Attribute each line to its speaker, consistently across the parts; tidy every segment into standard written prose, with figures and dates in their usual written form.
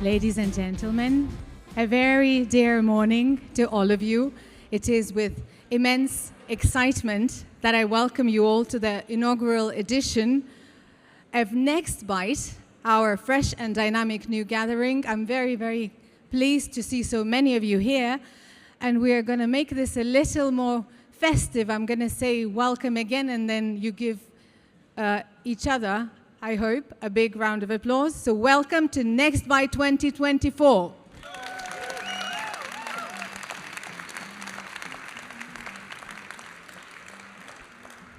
Speaker 1: Ladies and gentlemen, a very dear morning to all of you. It is with immense excitement that I welcome you all to the inaugural edition of Next Bite, our fresh and dynamic new gathering. I'm very, very pleased to see so many of you here, and we are going to make this a little more festive. I'm going to say welcome again, and then you give each other, I hope, a big round of applause. So welcome to Next Bite 2024.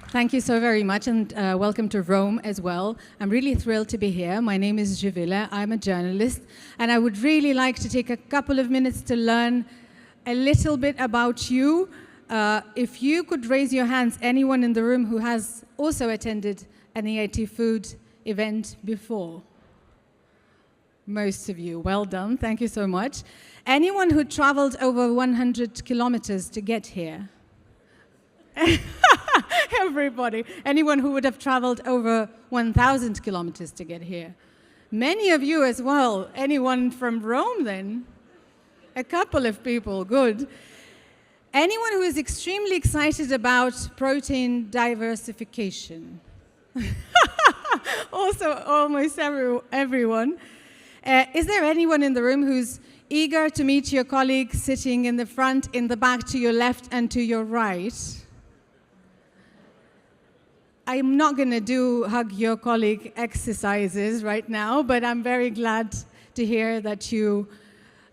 Speaker 1: Thank you so very much, and welcome to Rome as well. I'm really thrilled to be here. My name is Juvilla. I'm a journalist, and I would really like to take a couple of minutes to learn a little bit about you. If you could raise your hands, anyone in the room who has also attended an EIT Food event before? Most of you. Well done. Thank you so much. Anyone who traveled over 100 kilometers to get here? Everybody. Anyone who would have traveled over 1,000 kilometers to get here? Many of you as well. Anyone from Rome then? A couple of people. Good. Anyone who is extremely excited about protein diversification? Also, almost everyone. Is there anyone in the room who's eager to meet your colleague sitting in the front, in the back, to your left and to your right? I'm not going to do hug your colleague exercises right now, but I'm very glad to hear that you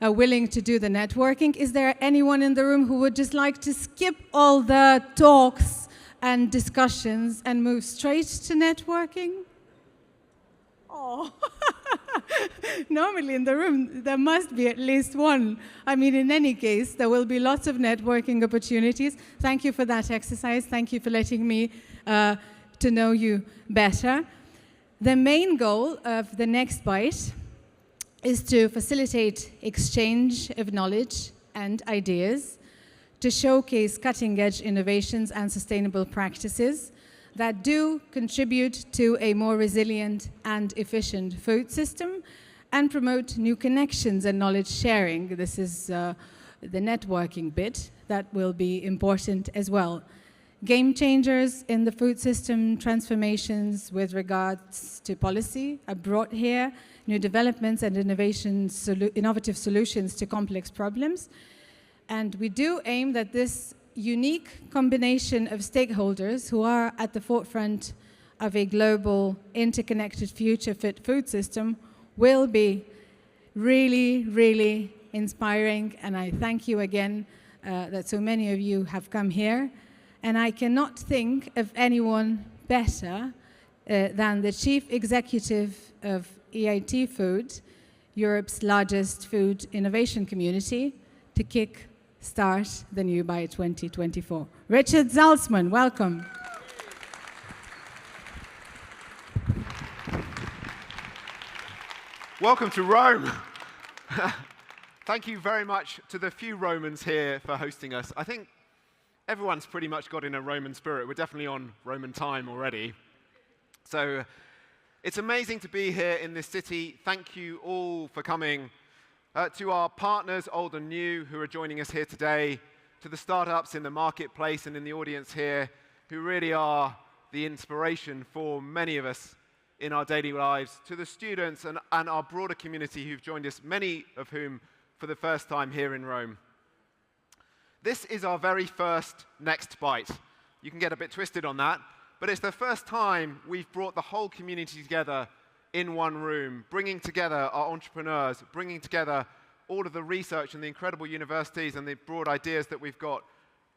Speaker 1: are willing to do the networking. Is there anyone in the room who would just like to skip all the talks and discussions and move straight to networking? Oh, normally in the room there must be at least one. I mean, in any case, there will be lots of networking opportunities. Thank you for that exercise. Thank you for letting me to know you better. The main goal of the Next Bite is to facilitate exchange of knowledge and ideas, to showcase cutting-edge innovations and sustainable practices that do contribute to a more resilient and efficient food system and promote new connections and knowledge sharing. This is the networking bit that will be important as well. Game changers in the food system, transformations with regards to policy are brought here, new developments and innovative solutions to complex problems. And we do aim that this unique combination of stakeholders who are at the forefront of a global, interconnected, future-fit food system will be really, really inspiring. And I thank you again that so many of you have come here. And I cannot think of anyone better than the Chief Executive of EIT Food, Europe's largest food innovation community, to start the New Bite 2024. Richard Zaltzman, welcome.
Speaker 2: Welcome to Rome. Thank you very much to the few Romans here for hosting us. I think everyone's pretty much got in a Roman spirit. We're definitely on Roman time already. So it's amazing to be here in this city. Thank you all for coming. To our partners, old and new, who are joining us here today, to the startups in the marketplace and in the audience here, who really are the inspiration for many of us in our daily lives, to the students and our broader community who've joined us, many of whom for the first time here in Rome. This is our very first Next Bite. You can get a bit twisted on that, but it's the first time we've brought the whole community together in one room, bringing together our entrepreneurs, bringing together all of the research and the incredible universities and the broad ideas that we've got,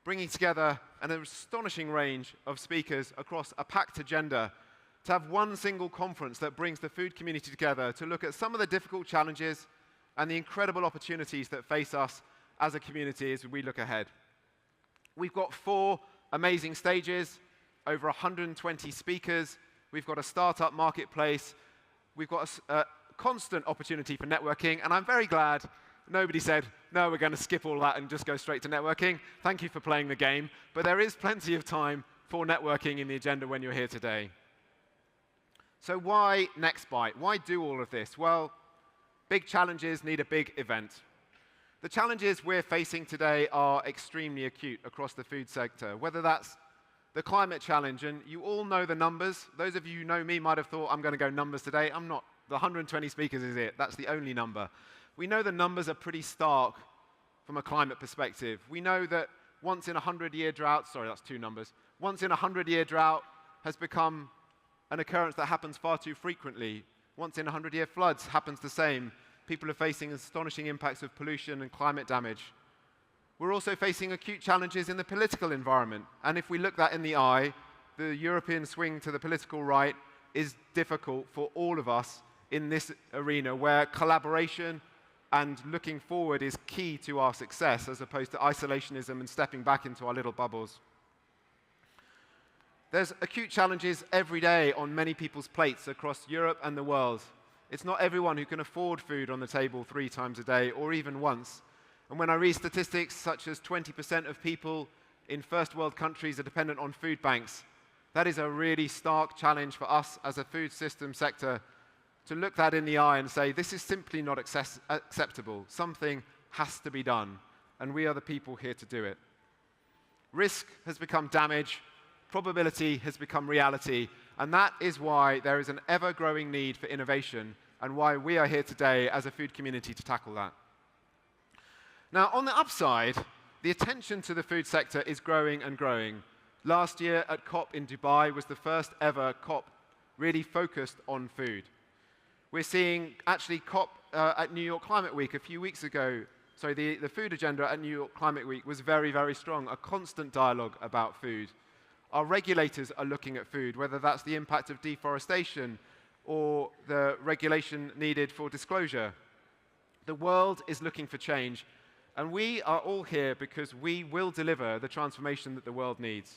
Speaker 2: bringing together an astonishing range of speakers across a packed agenda to have one single conference that brings the food community together to look at some of the difficult challenges and the incredible opportunities that face us as a community as we look ahead. We've got 4 amazing stages, over 120 speakers. We've got a startup marketplace. We've got a constant opportunity for networking, and I'm very glad nobody said, no, we're going to skip all that and just go straight to networking. Thank you for playing the game, but there is plenty of time for networking in the agenda when you're here today. So why Next Bite? Why do all of this? Well, Big challenges need a big event. The challenges we're facing today are extremely acute across the food sector, whether that's the climate challenge, and you all know the numbers. Those of you who know me might have thought I'm going to go numbers today. I'm not. The 120 speakers is it. That's the only number. We know the numbers are pretty stark from a climate perspective. We know that once in a 100-year drought, sorry, that's two numbers, once in a 100-year drought has become an occurrence that happens far too frequently. Once in a 100-year floods happens the same. People are facing astonishing impacts of pollution and climate damage. We're also facing acute challenges in the political environment. And if we look that in the eye, the European swing to the political right is difficult for all of us in this arena where collaboration and looking forward is key to our success as opposed to isolationism and stepping back into our little bubbles. There's acute challenges every day on many people's plates across Europe and the world. It's not everyone who can afford food on the table 3 times a day or even once. And when I read statistics such as 20% of people in first world countries are dependent on food banks, that is a really stark challenge for us as a food system sector to look that in the eye and say, this is simply not acceptable. Something has to be done, and we are the people here to do it. Risk has become damage, probability has become reality, and that is why there is an ever-growing need for innovation and why we are here today as a food community to tackle that. Now, on the upside, the attention to the food sector is growing and growing. Last year at COP in Dubai was the first ever COP really focused on food. We're seeing actually COP at New York Climate Week a few weeks ago. Sorry, the food agenda at New York Climate Week was very, very strong, a constant dialogue about food. Our regulators are looking at food, whether that's the impact of deforestation or the regulation needed for disclosure. The world is looking for change, and we are all here because we will deliver the transformation that the world needs.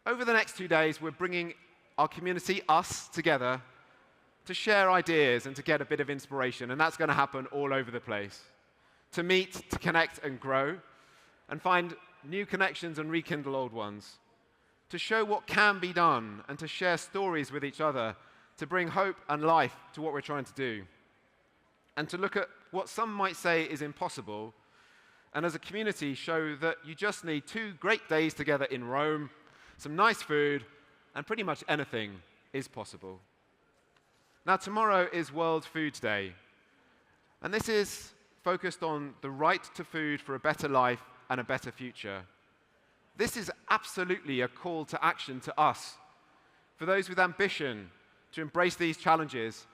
Speaker 2: Over the next 2 days, we're bringing our community, us, together to share ideas and to get a bit of inspiration, and that's going to happen all over the place. To meet, to connect and grow, and find new connections and rekindle old ones. To show what can be done and to share stories with each other, to bring hope and life to what we're trying to do. And to look at what some might say is impossible, and as a community show that you just need 2 great days together in Rome, some nice food, and pretty much anything is possible. Now, tomorrow is World Food Day, and this is focused on the right to food for a better life and a better future. This is absolutely a call to action to us, for those with ambition to embrace these challenges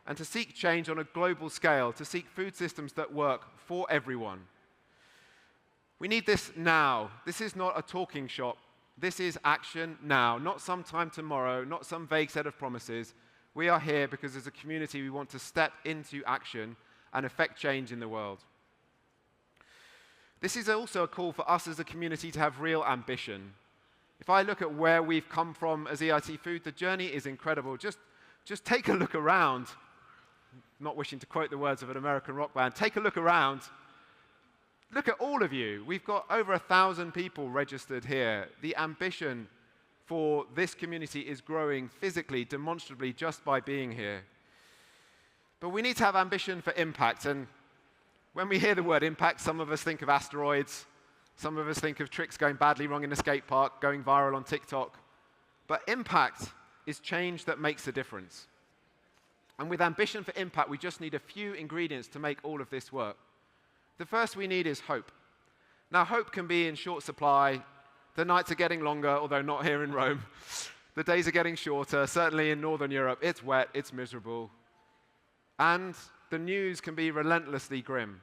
Speaker 2: and to seek change on a global scale, to seek food systems that work for everyone. We need this now. This is not a talking shop. This is action now, not sometime tomorrow, not some vague set of promises. We are here because as a community we want to step into action and affect change in the world. This is also a call for us as a community to have real ambition. If I look at where we've come from as EIT Food, the journey is incredible. Just take a look around. Not wishing to quote the words of an American rock band. Take a look around. Look at all of you. We've got over 1,000 people registered here. The ambition for this community is growing physically, demonstrably, just by being here. But we need to have ambition for impact, and when we hear the word impact, some of us think of asteroids, some of us think of tricks going badly wrong in a skate park, going viral on TikTok. But impact is change that makes a difference. And with ambition for impact, we just need a few ingredients to make all of this work. The first we need is hope. Now, hope can be in short supply. The nights are getting longer, although not here in Rome. The days are getting shorter, certainly in Northern Europe. It's wet, it's miserable. And the news can be relentlessly grim.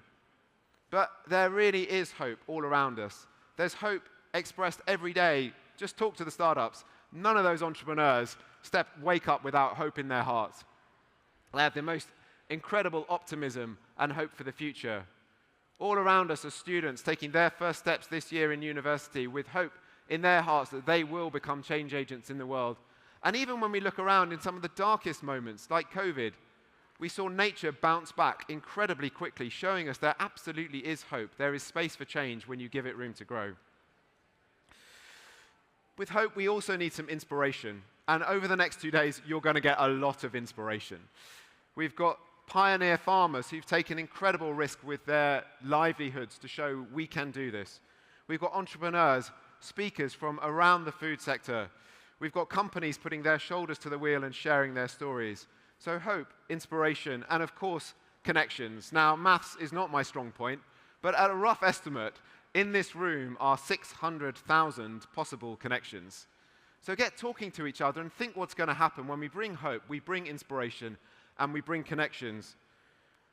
Speaker 2: But there really is hope all around us. There's hope expressed every day. Just talk to the startups. None of those entrepreneurs wake up without hope in their hearts. They have the most incredible optimism and hope for the future. All around us are students taking their first steps this year in university with hope in their hearts that they will become change agents in the world. And even when we look around in some of the darkest moments, like COVID, we saw nature bounce back incredibly quickly, showing us there absolutely is hope. There is space for change when you give it room to grow. With hope, we also need some inspiration. And over the next 2 days, you're going to get a lot of inspiration. We've got pioneer farmers who've taken incredible risk with their livelihoods to show we can do this. We've got entrepreneurs, speakers from around the food sector. We've got companies putting their shoulders to the wheel and sharing their stories. So hope, inspiration, and of course, connections. Now, maths is not my strong point, but at a rough estimate, in this room are 600,000 possible connections. So get talking to each other and think what's going to happen when we bring hope, we bring inspiration, and we bring connections.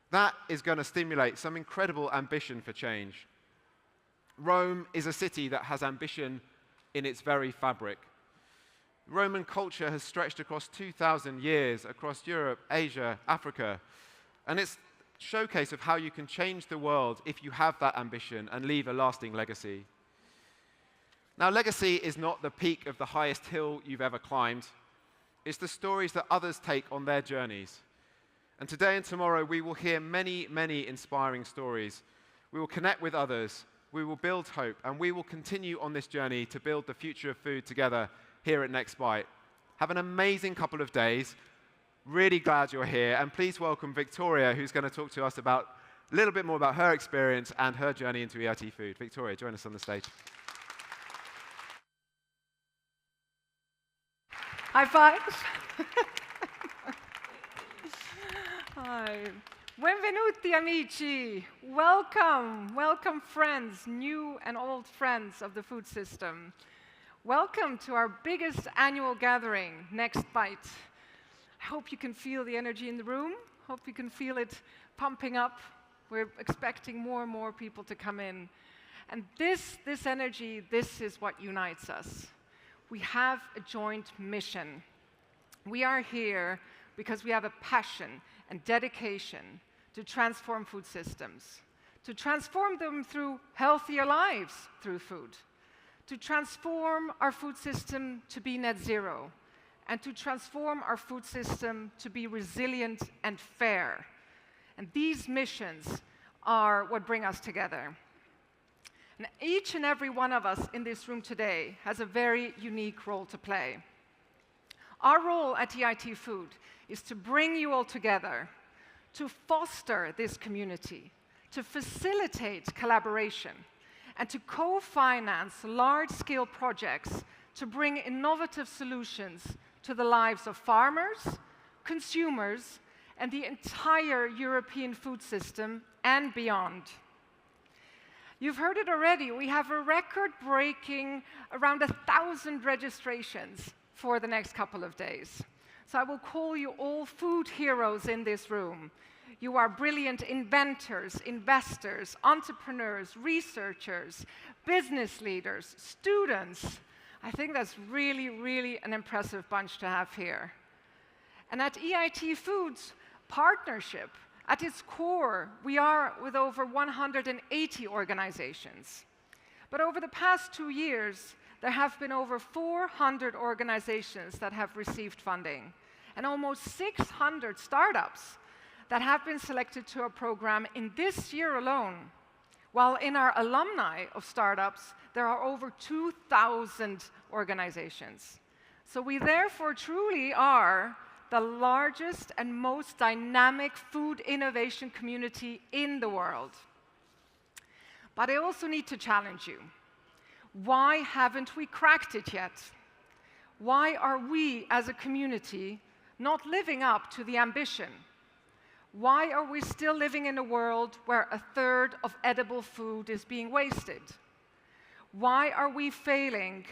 Speaker 2: That is going to stimulate some incredible ambition for change. Rome is a city that has ambition in its very fabric. Roman culture has stretched across 2,000 years, across Europe, Asia, Africa, and it's a showcase of how you can change the world if you have that ambition and leave a lasting legacy. Now, legacy is not the peak of the highest hill you've ever climbed. It's the stories that others take on their journeys. And today and tomorrow, we will hear many, many inspiring stories. We will connect with others, we will build hope, and we will continue on this journey to build the future of food together here at Next Bite. Have an amazing couple of days. Really glad you're here. And please welcome Viktoria, who's going to talk to us about a little bit more about her experience and her journey into EIT Food. Viktoria, join us on the stage.
Speaker 3: High five. Hi. Benvenuti, amici. Welcome. Welcome, friends, new and old friends of the food system. Welcome to our biggest annual gathering, Next Bite. I hope you can feel the energy in the room. Hope you can feel it pumping up. We're expecting more and more people to come in. And this energy, this is what unites us. We have a joint mission. We are here because we have a passion and dedication to transform food systems, to transform them through healthier lives through food, to transform our food system to be net zero, and to transform our food system to be resilient and fair. And these missions are what bring us together. And each and every one of us in this room today has a very unique role to play. Our role at EIT Food is to bring you all together, to foster this community, to facilitate collaboration, and to co-finance large-scale projects to bring innovative solutions to the lives of farmers, consumers, and the entire European food system and beyond. You've heard it already. We have a record-breaking around 1,000 registrations for the next couple of days. So I will call you all food heroes in this room. You are brilliant inventors, investors, entrepreneurs, researchers, business leaders, students. I think that's really, really an impressive bunch to have here. And at EIT Food's partnership, at its core, we are with over 180 organizations. But over the past 2 years, there have been over 400 organizations that have received funding, and almost 600 startups that have been selected to our program in this year alone. While in our alumni of startups, there are over 2,000 organizations. So we therefore truly are the largest and most dynamic food innovation community in the world. But I also need to challenge you. Why haven't we cracked it yet? Why are we as a community not living up to the ambition? Why are we still living in a world where 1/3 of edible food is being wasted? Why are we failing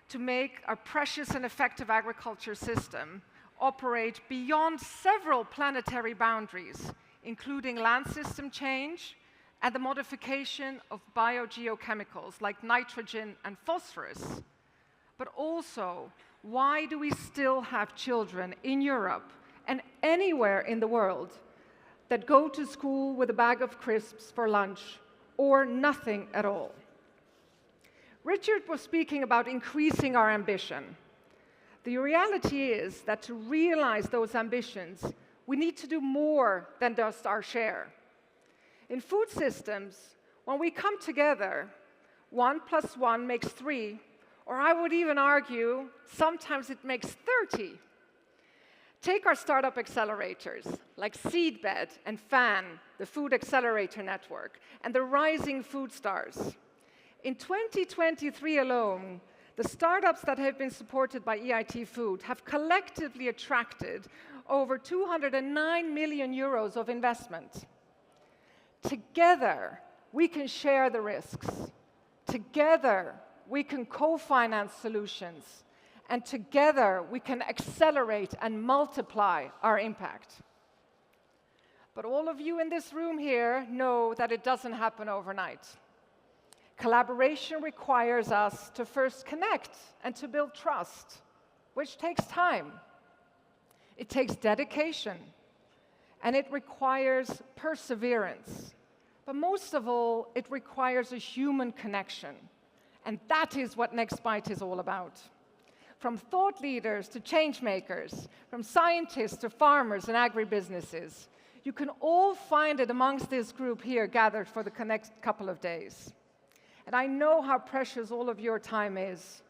Speaker 3: to make our precious and effective agriculture system operate beyond several planetary boundaries, including land system change and the modification of biogeochemicals like nitrogen and phosphorus? But also, why do we still have children in Europe and anywhere in the world that go to school with a bag of crisps for lunch or nothing at all? Richard was speaking about increasing our ambition. The reality is that to realize those ambitions, we need to do more than just our share. In food systems, when we come together, 1 + 1 makes 3, or I would even argue, sometimes it makes 30. Take our startup accelerators, like Seedbed and FAN, the Food Accelerator Network, and the Rising Food Stars. In 2023 alone, the startups that have been supported by EIT Food have collectively attracted over 209 million euros of investment. Together, we can share the risks. Together, we can co-finance solutions. And together, we can accelerate and multiply our impact. But all of you in this room here know that it doesn't happen overnight. Collaboration requires us to first connect and to build trust, which takes time. It takes dedication, and it requires perseverance. But most of all, it requires a human connection. And that is what Next Bite is all about. From thought leaders to change makers, from scientists to farmers and agribusinesses, you can all find it amongst this group here gathered for the next couple of days. And I know how precious all of your time is,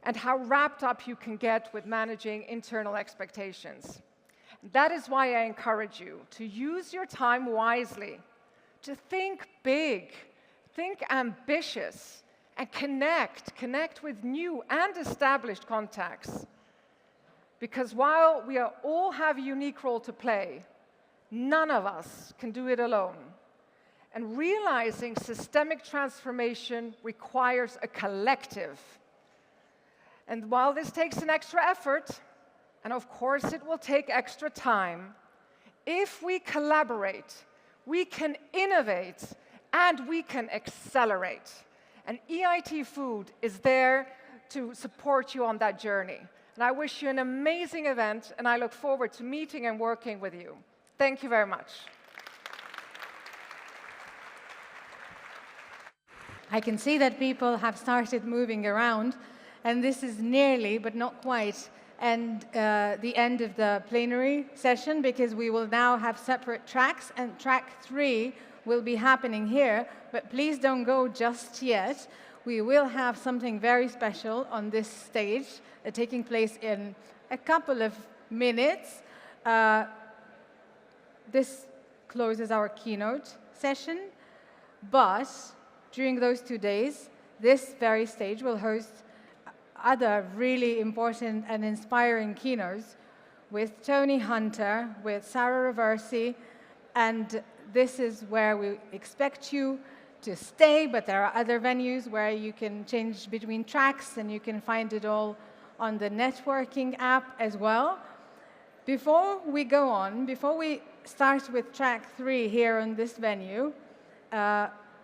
Speaker 3: and how wrapped up you can get with managing internal expectations. That is why I encourage you to use your time wisely, to think big, think ambitious, and connect with new and established contacts. Because while we all have a unique role to play, none of us can do it alone. And realizing systemic transformation requires a collective. And while this takes an extra effort, and of course it will take extra time, if we collaborate, we can innovate and we can accelerate. And EIT Food is there to support you on that journey. And I wish you an amazing event, and I look forward to meeting and working with you. Thank you very much.
Speaker 1: I can see that people have started moving around, and this is nearly, but not quite, the end of the plenary session, because we will now have separate tracks, and track 3 will be happening here, but please don't go just yet. We will have something very special on this stage taking place in a couple of minutes. This closes our keynote session, but during those 2 days, this very stage will host other really important and inspiring keynotes with Tony Hunter, with Sarah Reversi, and this is where we expect you to stay, but there are other venues where you can change between tracks, and you can find it all on the networking app as well. Before we go on, before we start with track 3 here on this venue,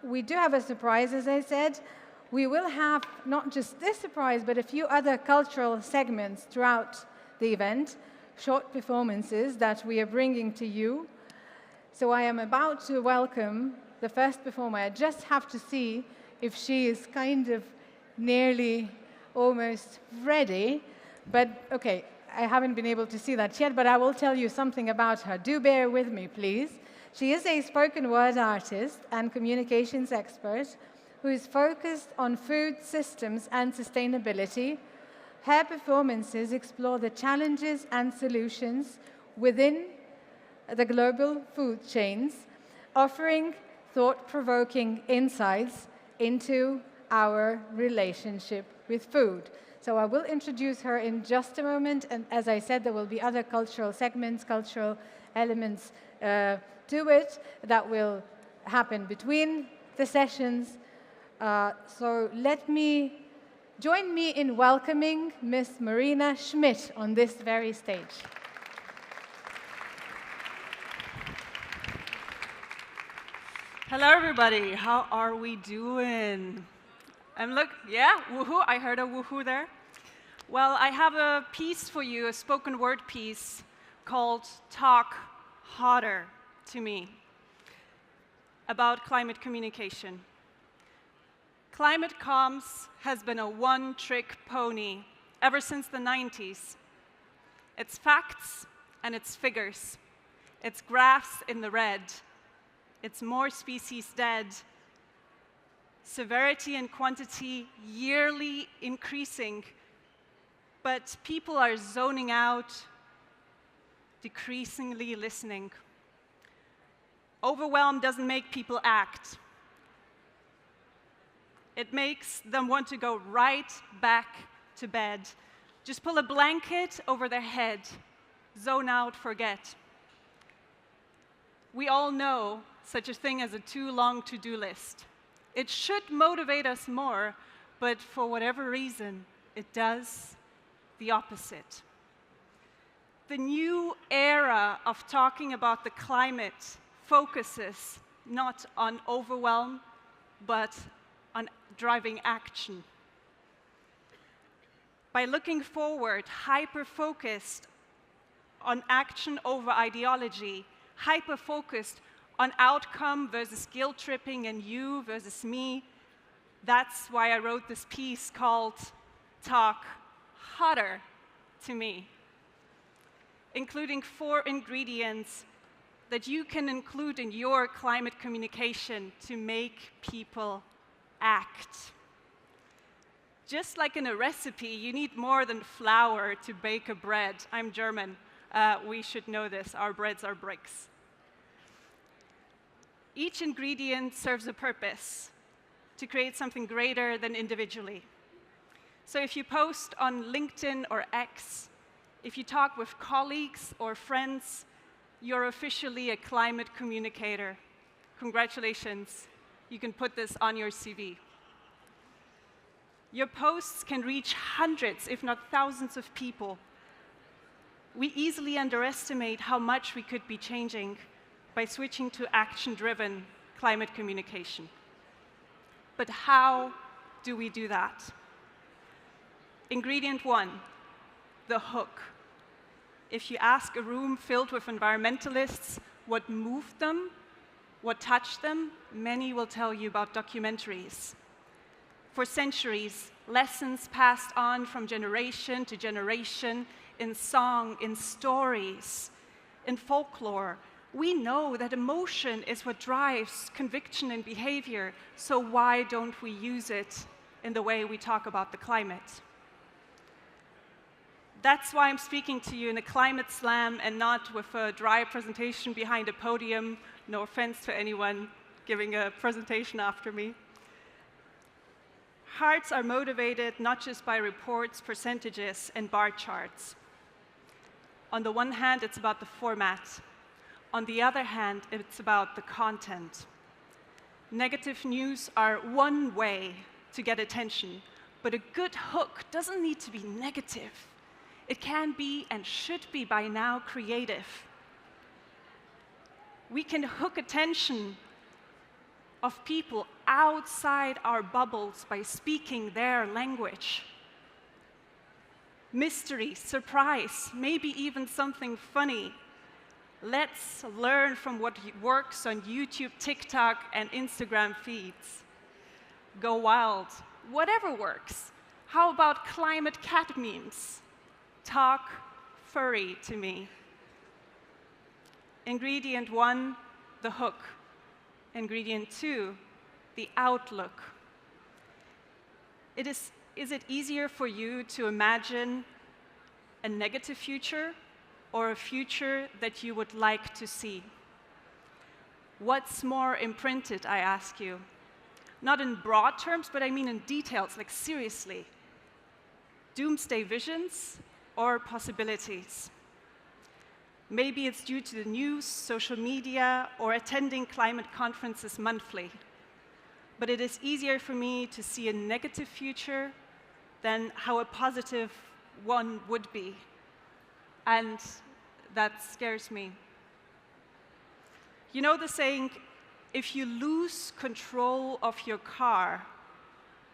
Speaker 1: we do have a surprise, as I said. We will have not just this surprise, but a few other cultural segments throughout the event, short performances that we are bringing to you. So I am about to welcome the first performer. I just have to see if she is kind of nearly almost ready. But OK, I haven't been able to see that yet, but I will tell you something about her. Do bear with me, please. She is a spoken word artist and communications expert who is focused on food systems and sustainability. Her performances explore the challenges and solutions within the global food chains, offering thought-provoking insights into our relationship with food. So I will introduce her in just a moment, and as I said, there will be other cultural segments, cultural elements to it that will happen between the sessions. So join me in welcoming Miss Marina Schmidt on this very stage.
Speaker 4: Hello, everybody. How are we doing? Yeah, woohoo. I heard a woohoo there. Well, I have a piece for you, a spoken word piece called Talk Hotter to Me about climate communication. Climate comms has been a one-trick pony ever since the 90s. It's facts and it's figures. It's graphs in the red. It's more species dead. Severity and quantity yearly increasing. But people are zoning out, decreasingly listening. Overwhelm doesn't make people act. It makes them want to go right back to bed. Just pull a blanket over their head, zone out, forget. We all know such a thing as a too long to-do list. It should motivate us more, but for whatever reason, it does the opposite. The new era of talking about the climate focuses not on overwhelm, but on driving action. By looking forward, hyper-focused on action over ideology, hyper-focused on outcome versus guilt-tripping and you versus me, that's why I wrote this piece called Talk Hotter to Me, including 4 ingredients that you can include in your climate communication to make people act. Just like in a recipe, you need more than flour to bake a bread. I'm German. We should know this. Our breads are bricks. Each ingredient serves a purpose to create something greater than individually. So if you post on LinkedIn or X, if you talk with colleagues or friends, you're officially a climate communicator. Congratulations. You can put this on your CV. Your posts can reach hundreds, if not thousands of people. We easily underestimate how much we could be changing by switching to action-driven climate communication. But how do we do that? Ingredient 1, the hook. If you ask a room filled with environmentalists what moved them, what touched them, many will tell you about documentaries. For centuries, lessons passed on from generation to generation in song, in stories, in folklore. We know that emotion is what drives conviction and behavior, so why don't we use it in the way we talk about the climate? That's why I'm speaking to you in a climate slam and not with a dry presentation behind a podium. No offense to anyone giving a presentation after me. Hearts are motivated not just by reports, percentages, and bar charts. On the one hand, it's about the format. On the other hand, it's about the content. Negative news are one way to get attention, but a good hook doesn't need to be negative. It can be and should be by now creative. We can hook attention of people outside our bubbles by speaking their language. Mystery, surprise, maybe even something funny. Let's learn from what works on YouTube, TikTok, and Instagram feeds. Go wild, whatever works. How about climate cat memes? Talk furry to me. Ingredient 1, the hook. Ingredient 2, the outlook. Is it easier for you to imagine a negative future or a future that you would like to see? What's more imprinted, I ask you? Not in broad terms, but I mean in details, like seriously. Doomsday visions or possibilities? Maybe it's due to the news, social media, or attending climate conferences monthly. But it is easier for me to see a negative future than how a positive one would be. And that scares me. You know the saying, if you lose control of your car,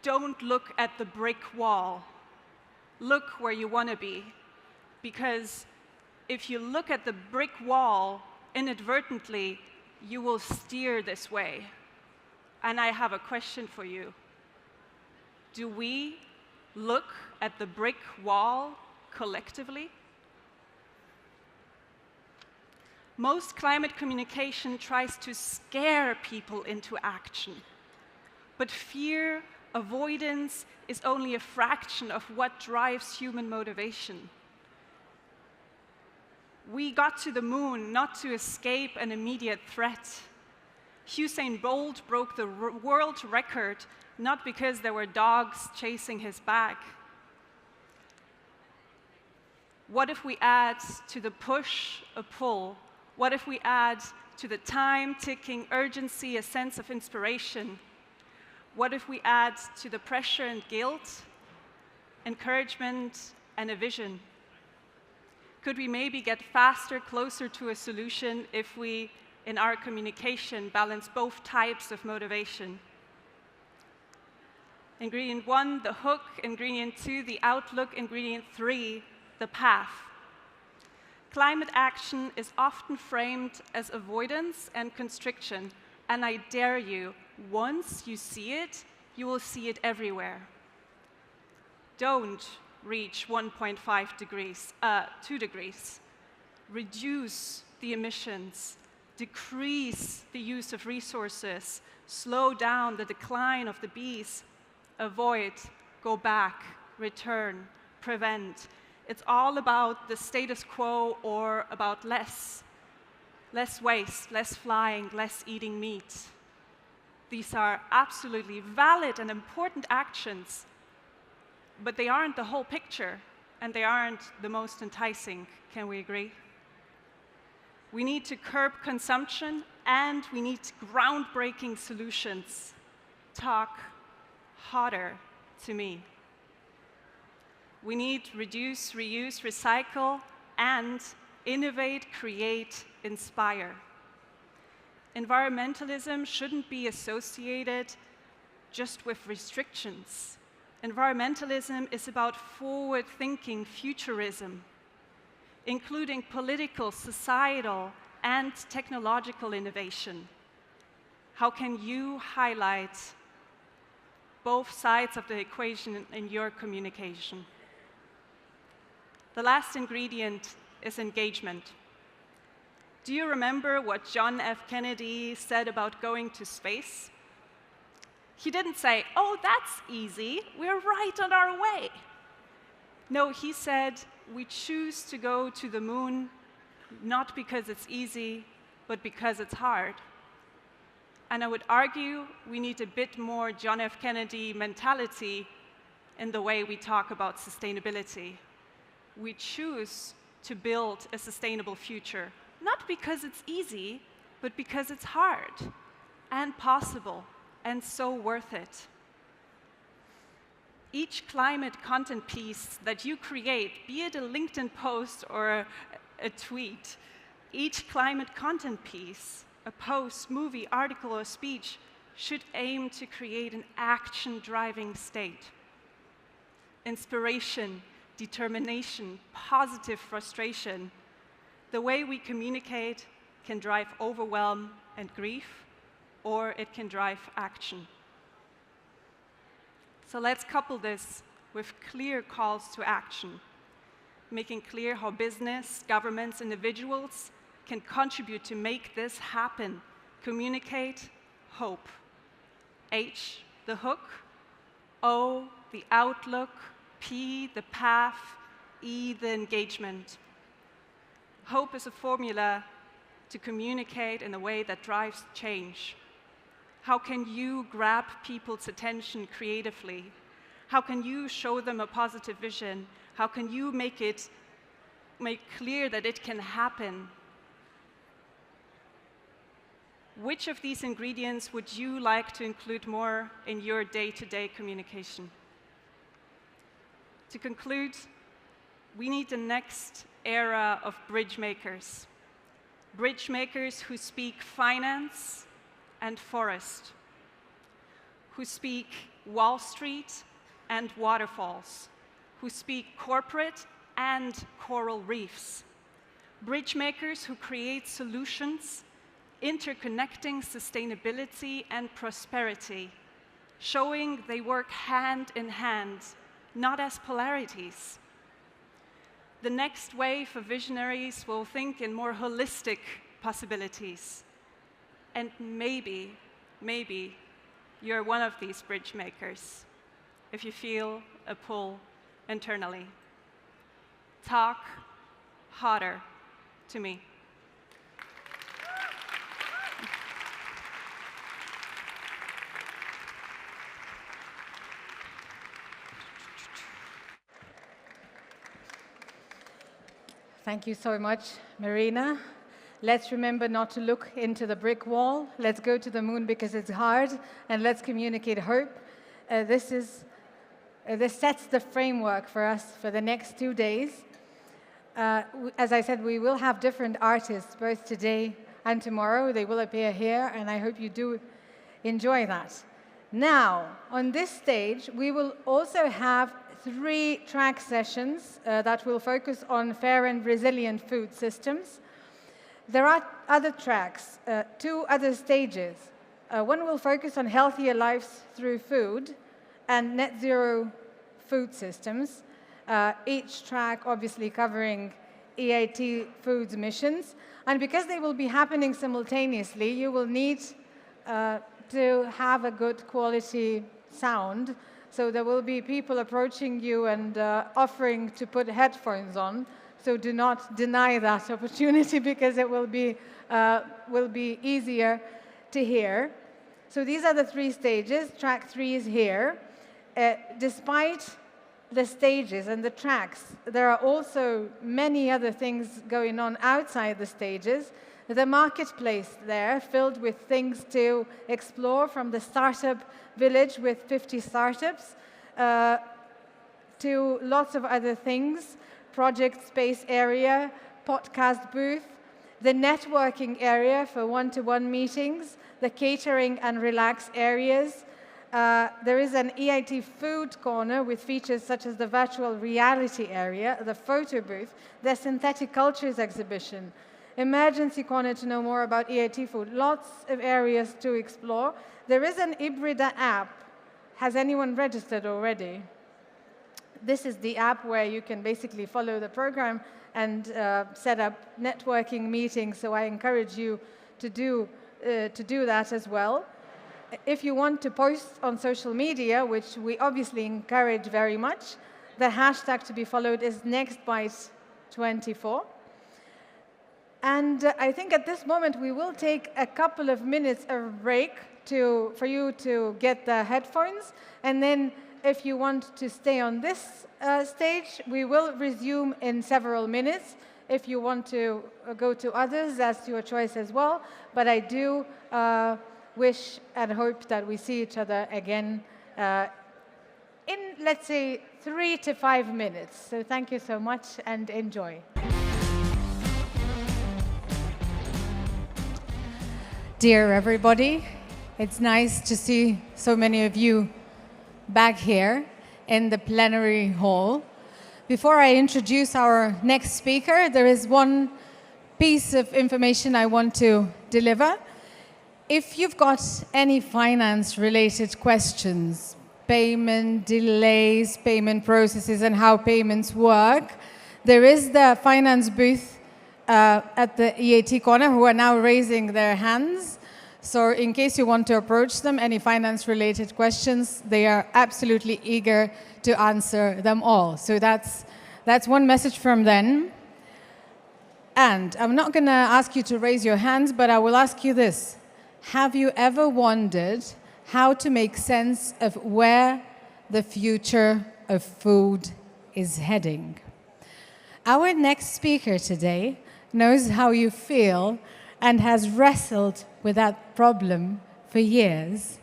Speaker 4: don't look at the brick wall. Look where you want to be. Because if you look at the brick wall inadvertently, you will steer this way. And I have a question for you. Do we look at the brick wall collectively? Most climate communication tries to scare people into action. But fear, avoidance is only a fraction of what drives human motivation. We got to the moon not to escape an immediate threat. Usain Bolt broke the world record not because there were dogs chasing his bag. What if we add to the push a pull? What if we add to the time-ticking urgency a sense of inspiration? What if we add to the pressure and guilt, encouragement and a vision? Could we maybe get faster, closer to a solution if we, in our communication, balance both types of motivation? Ingredient 1, the hook. Ingredient 2, the outlook. Ingredient 3, the path. Climate action is often framed as avoidance and constriction, and I dare you, once you see it, you will see it everywhere. Don't reach 1.5 degrees, 2 degrees. Reduce the emissions, decrease the use of resources, slow down the decline of the bees, avoid, go back, return, prevent. It's all about the status quo or about less. Less waste, less flying, less eating meat. These are absolutely valid and important actions, but they aren't the whole picture, and they aren't the most enticing. Can we agree? We need to curb consumption, and we need groundbreaking solutions. Talk harder to me. We need reduce, reuse, recycle, and innovate, create, inspire. Environmentalism shouldn't be associated just with restrictions. Environmentalism is about forward-thinking futurism, including political, societal, and technological innovation. How can you highlight both sides of the equation in your communication? The last ingredient is engagement. Do you remember what John F. Kennedy said about going to space? He didn't say, "Oh, that's easy, we're right on our way." No, he said, we choose to go to the moon not because it's easy, but because it's hard. And I would argue we need a bit more John F. Kennedy mentality in the way we talk about sustainability. We choose to build a sustainable future, not because it's easy, but because it's hard and possible and so worth it. Each climate content piece that you create, be it a LinkedIn post or a tweet, each climate content piece, a post, movie, article, or speech, should aim to create an action-driving state. Inspiration, determination, positive frustration. The way we communicate can drive overwhelm and grief, or it can drive action. So let's couple this with clear calls to action, making clear how business, governments, individuals can contribute to make this happen. Communicate, hope. H, the hook. O, the outlook. P, the path. E, the engagement. Hope is a formula to communicate in a way that drives change. How can you grab people's attention creatively? How can you show them a positive vision? How can you make clear that it can happen? Which of these ingredients would you like to include more in your day-to-day communication? To conclude, we need the next era of bridge makers. Bridge makers who speak finance and forest, who speak Wall Street and waterfalls, who speak corporate and coral reefs. Bridge makers who create solutions interconnecting sustainability and prosperity, showing they work hand in hand, not as polarities. The next wave of visionaries will think in more holistic possibilities. And maybe you're one of these bridge makers, if you feel a pull internally. Talk harder to me.
Speaker 1: Thank you so much, Marina. Let's remember not to look into the brick wall. Let's go to the moon because it's hard, and let's communicate hope. This sets the framework for us for the next 2 days. As I said, we will have different artists both today and tomorrow. They will appear here, and I hope you do enjoy that. Now, on this stage, we will also have 3 track sessions that will focus on fair and resilient food systems. There are other tracks, 2 other stages. One will focus on healthier lives through food and net zero food systems. Each track obviously covering EIT Food's missions. And because they will be happening simultaneously, you will need to have a good quality sound. So there will be people approaching you and offering to put headphones on. So do not deny that opportunity because it will be easier to hear. So these are the 3 stages. Track 3 is here. Despite the stages and the tracks, there are also many other things going on outside the stages. The marketplace there, filled with things to explore, from the startup village with 50 startups to lots of other things. Project space area, podcast booth, the networking area for one-to-one meetings, the catering and relax areas. There is an EIT Food corner with features such as the virtual reality area, the photo booth, the synthetic cultures exhibition, emergency corner to know more about EIT Food. Lots of areas to explore. There is an Hybrida app. Has anyone registered already? This is the app where you can basically follow the program and set up networking meetings, so I encourage you to do that as well. If you want to post on social media, which we obviously encourage very much, the hashtag to be followed is NextBite24. And I think at this moment we will take a couple of minutes of break for you to get the headphones, and then if you want to stay on this stage, we will resume in several minutes. If you want to go to others, that's your choice as well. But I do wish and hope that we see each other again in, let's say, 3 to 5 minutes. So thank you so much and enjoy. Dear everybody, it's nice to see so many of you back here in the plenary hall. Before I introduce our next speaker, there is one piece of information I want to deliver. If you've got any finance-related questions, payment delays, payment processes, and how payments work, there is the finance booth at the EIT corner who are now raising their hands. So in case you want to approach them, any finance-related questions, they are absolutely eager to answer them all. So that's one message from them. And I'm not going to ask you to raise your hands, but I will ask you this. Have you ever wondered how to make sense of where the future of food is heading? Our next speaker today knows how you feel and has wrestled with that problem for years.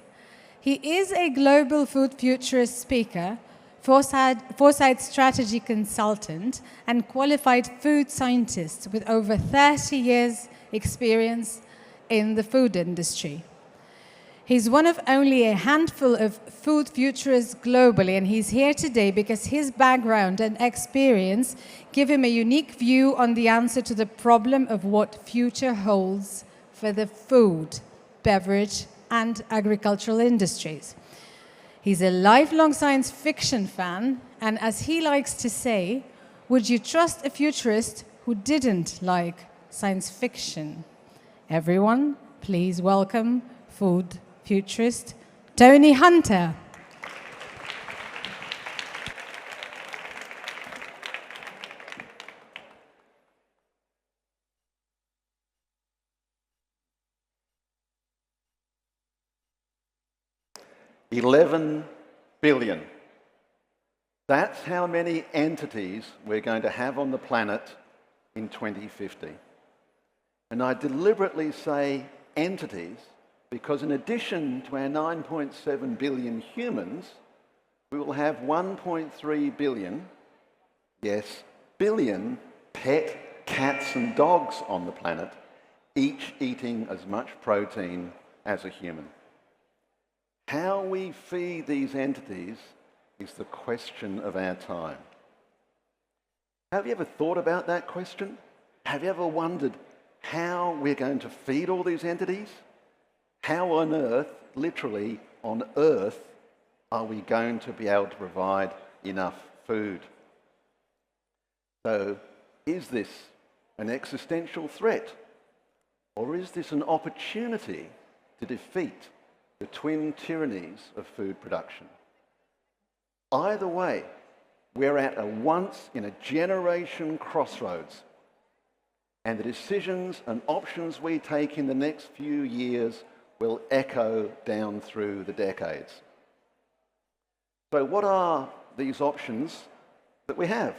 Speaker 1: He is a global food futurist speaker, foresight strategy consultant, and qualified food scientist with over 30 years' experience in the food industry. He's one of only a handful of food futurists globally, and he's here today because his background and experience give him a unique view on the answer to the problem of what future holds for the food, beverage, and agricultural industries. He's a lifelong science fiction fan, and as he likes to say, would you trust a futurist who didn't like science fiction? Everyone, please welcome food futurist Tony Hunter.
Speaker 5: 11 billion. That's how many entities we're going to have on the planet in 2050. And I deliberately say entities because in addition to our 9.7 billion humans, we will have 1.3 billion, yes, billion pet cats and dogs on the planet, each eating as much protein as a human. How we feed these entities is the question of our time. Have you ever thought about that question? Have you ever wondered how we're going to feed all these entities? How on earth, literally on earth, are we going to be able to provide enough food? So, is this an existential threat? Or is this an opportunity to defeat the twin tyrannies of food production? Either way, we're at a once-in-a-generation crossroads, and the decisions and options we take in the next few years will echo down through the decades. So what are these options that we have?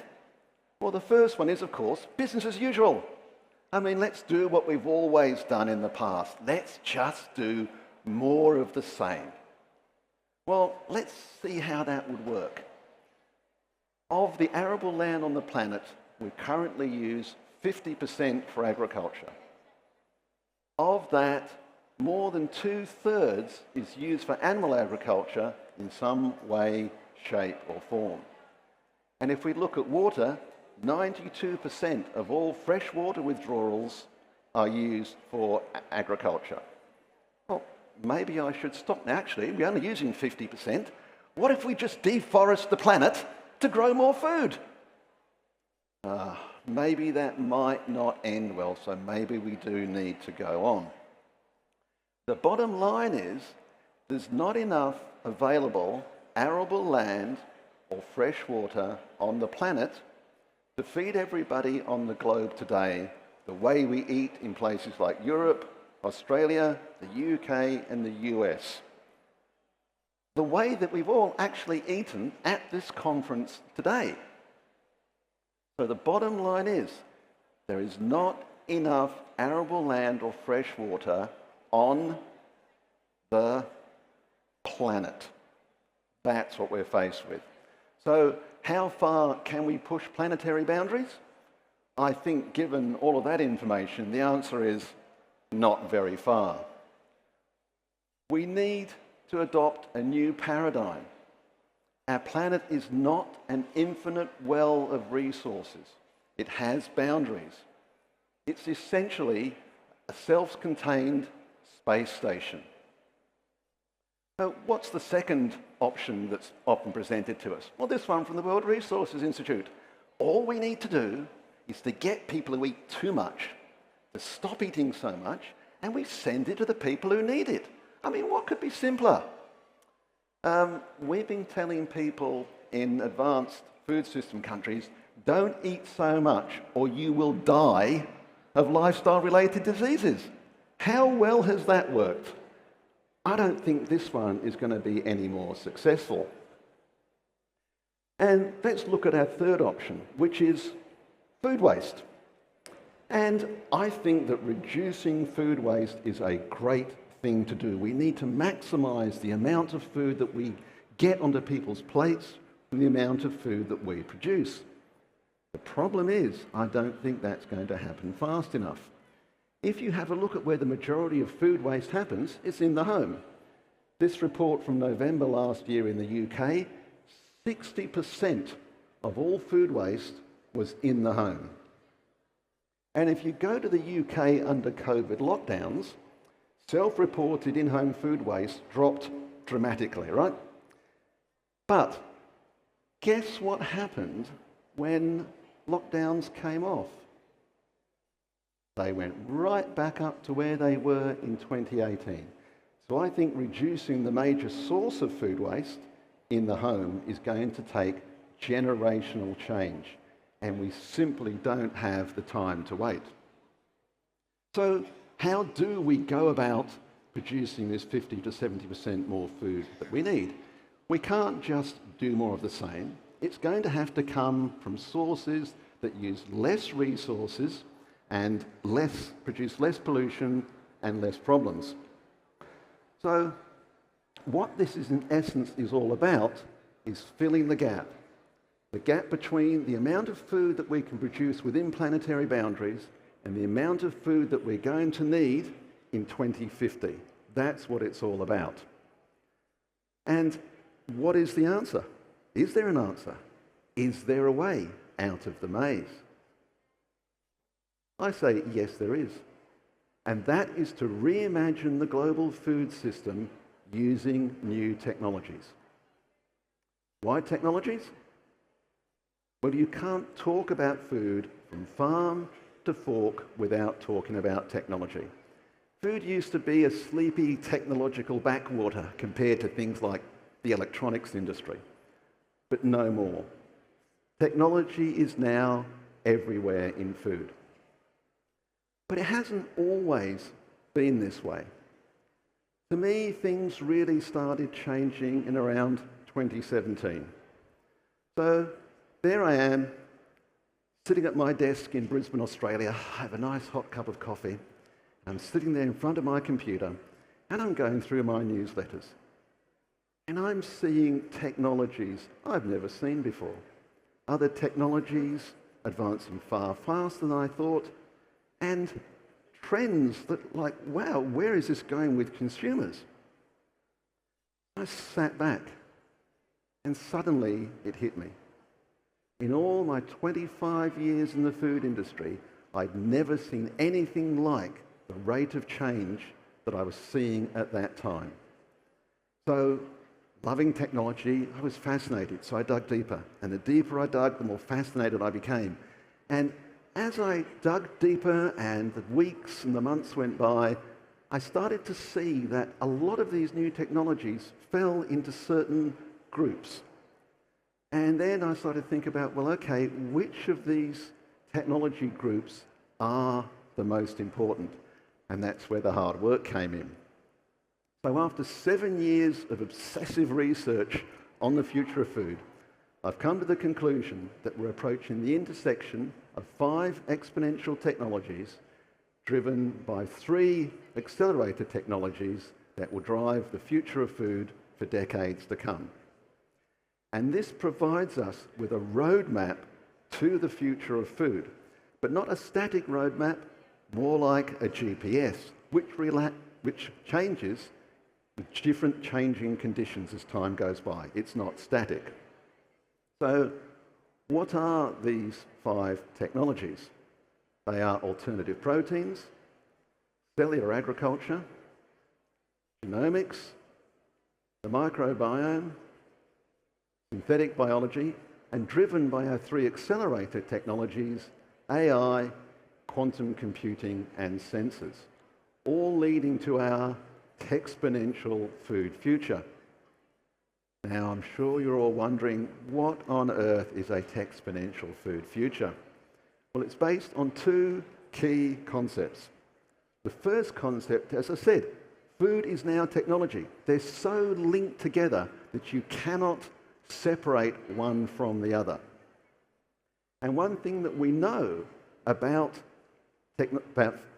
Speaker 5: Well, the first one is, of course, business as usual. I mean, let's do what we've always done in the past. Let's just do more of the same. Well, let's see how that would work. Of the arable land on the planet, we currently use 50% for agriculture. Of that, more than 2/3 is used for animal agriculture in some way, shape or form. And if we look at water, 92% of all freshwater withdrawals are used for agriculture. Well, maybe I should stop now. Actually, we're only using 50%. What if we just deforest the planet to grow more food? Maybe that might not end well, so maybe we do need to go on. The bottom line is there's not enough available arable land or fresh water on the planet to feed everybody on the globe today the way we eat in places like Europe, Australia, the UK and the US. The way that we've all actually eaten at this conference today. So the bottom line is there is not enough arable land or fresh water on the planet. That's what we're faced with. So how far can we push planetary boundaries? I think given all of that information, the answer is not very far. We need to adopt a new paradigm. Our planet is not an infinite well of resources. It has boundaries. It's essentially a self-contained space station. So what's the second option that's often presented to us? Well, this one from the World Resources Institute. All we need to do is to get people who eat too much to stop eating so much, and we send it to the people who need it. I mean, what could be simpler? We've been telling people in advanced food system countries, don't eat so much or you will die of lifestyle-related diseases. How well has that worked? I don't think this one is going to be any more successful. And let's look at our third option, which is food waste. And I think that reducing food waste is a great thing to do. We need to maximize the amount of food that we get onto people's plates from the amount of food that we produce. The problem is, I don't think that's going to happen fast enough. If you have a look at where the majority of food waste happens, it's in the home. This report from November last year in the UK, 60% of all food waste was in the home. And if you go to the UK under COVID lockdowns, self-reported in-home food waste dropped dramatically, right? But guess what happened when lockdowns came off? They went right back up to where they were in 2018. So I think reducing the major source of food waste in the home is going to take generational change, and we simply don't have the time to wait. So how do we go about producing this 50 to 70% more food that we need. We can't just do more of the same. It's going to have to come from sources that use less resources and produce less pollution and less problems. So what this is in essence is all about is filling the gap between the amount of food that we can produce within planetary boundaries and the amount of food that we're going to need in 2050. That's what it's all about. And what is the answer? Is there an answer? Is there a way out of the maze? I say yes, there is. And that is to reimagine the global food system using new technologies. Why technologies? Well, you can't talk about food from farm to fork without talking about technology. Food used to be a sleepy technological backwater compared to things like the electronics industry, but no more. Technology is now everywhere in food. But it hasn't always been this way. To me, things really started changing in around 2017. So there I am, sitting at my desk in Brisbane, Australia. I have a nice hot cup of coffee. I'm sitting there in front of my computer, and I'm going through my newsletters. And I'm seeing technologies I've never seen before. Other technologies advancing far faster than I thought, and trends that, like, wow, where is this going with consumers? I sat back, and suddenly it hit me. In all my 25 years in the food industry, I'd never seen anything like the rate of change that I was seeing at that time. So, loving technology, I was fascinated, so I dug deeper. And the deeper I dug, the more fascinated I became. And as I dug deeper and the weeks and the months went by, I started to see that a lot of these new technologies fell into certain groups. And then I started to think about, well, okay, which of these technology groups are the most important? And that's where the hard work came in. So after 7 years of obsessive research on the future of food, I've come to the conclusion that we're approaching the intersection of 5 exponential technologies driven by 3 accelerator technologies that will drive the future of food for decades to come. And this provides us with a roadmap to the future of food, but not a static roadmap, more like a GPS, which changes with different changing conditions as time goes by. It's not static. So what are these 5 technologies? They are alternative proteins, cellular agriculture, genomics, the microbiome, synthetic biology, and driven by our 3 accelerator technologies, AI, quantum computing, and sensors, all leading to our exponential food future. Now, I'm sure you're all wondering, what on earth is a exponential food future? Well, it's based on 2 key concepts. The first concept, as I said, food is now technology. They're so linked together that you cannot separate one from the other. And one thing that we know about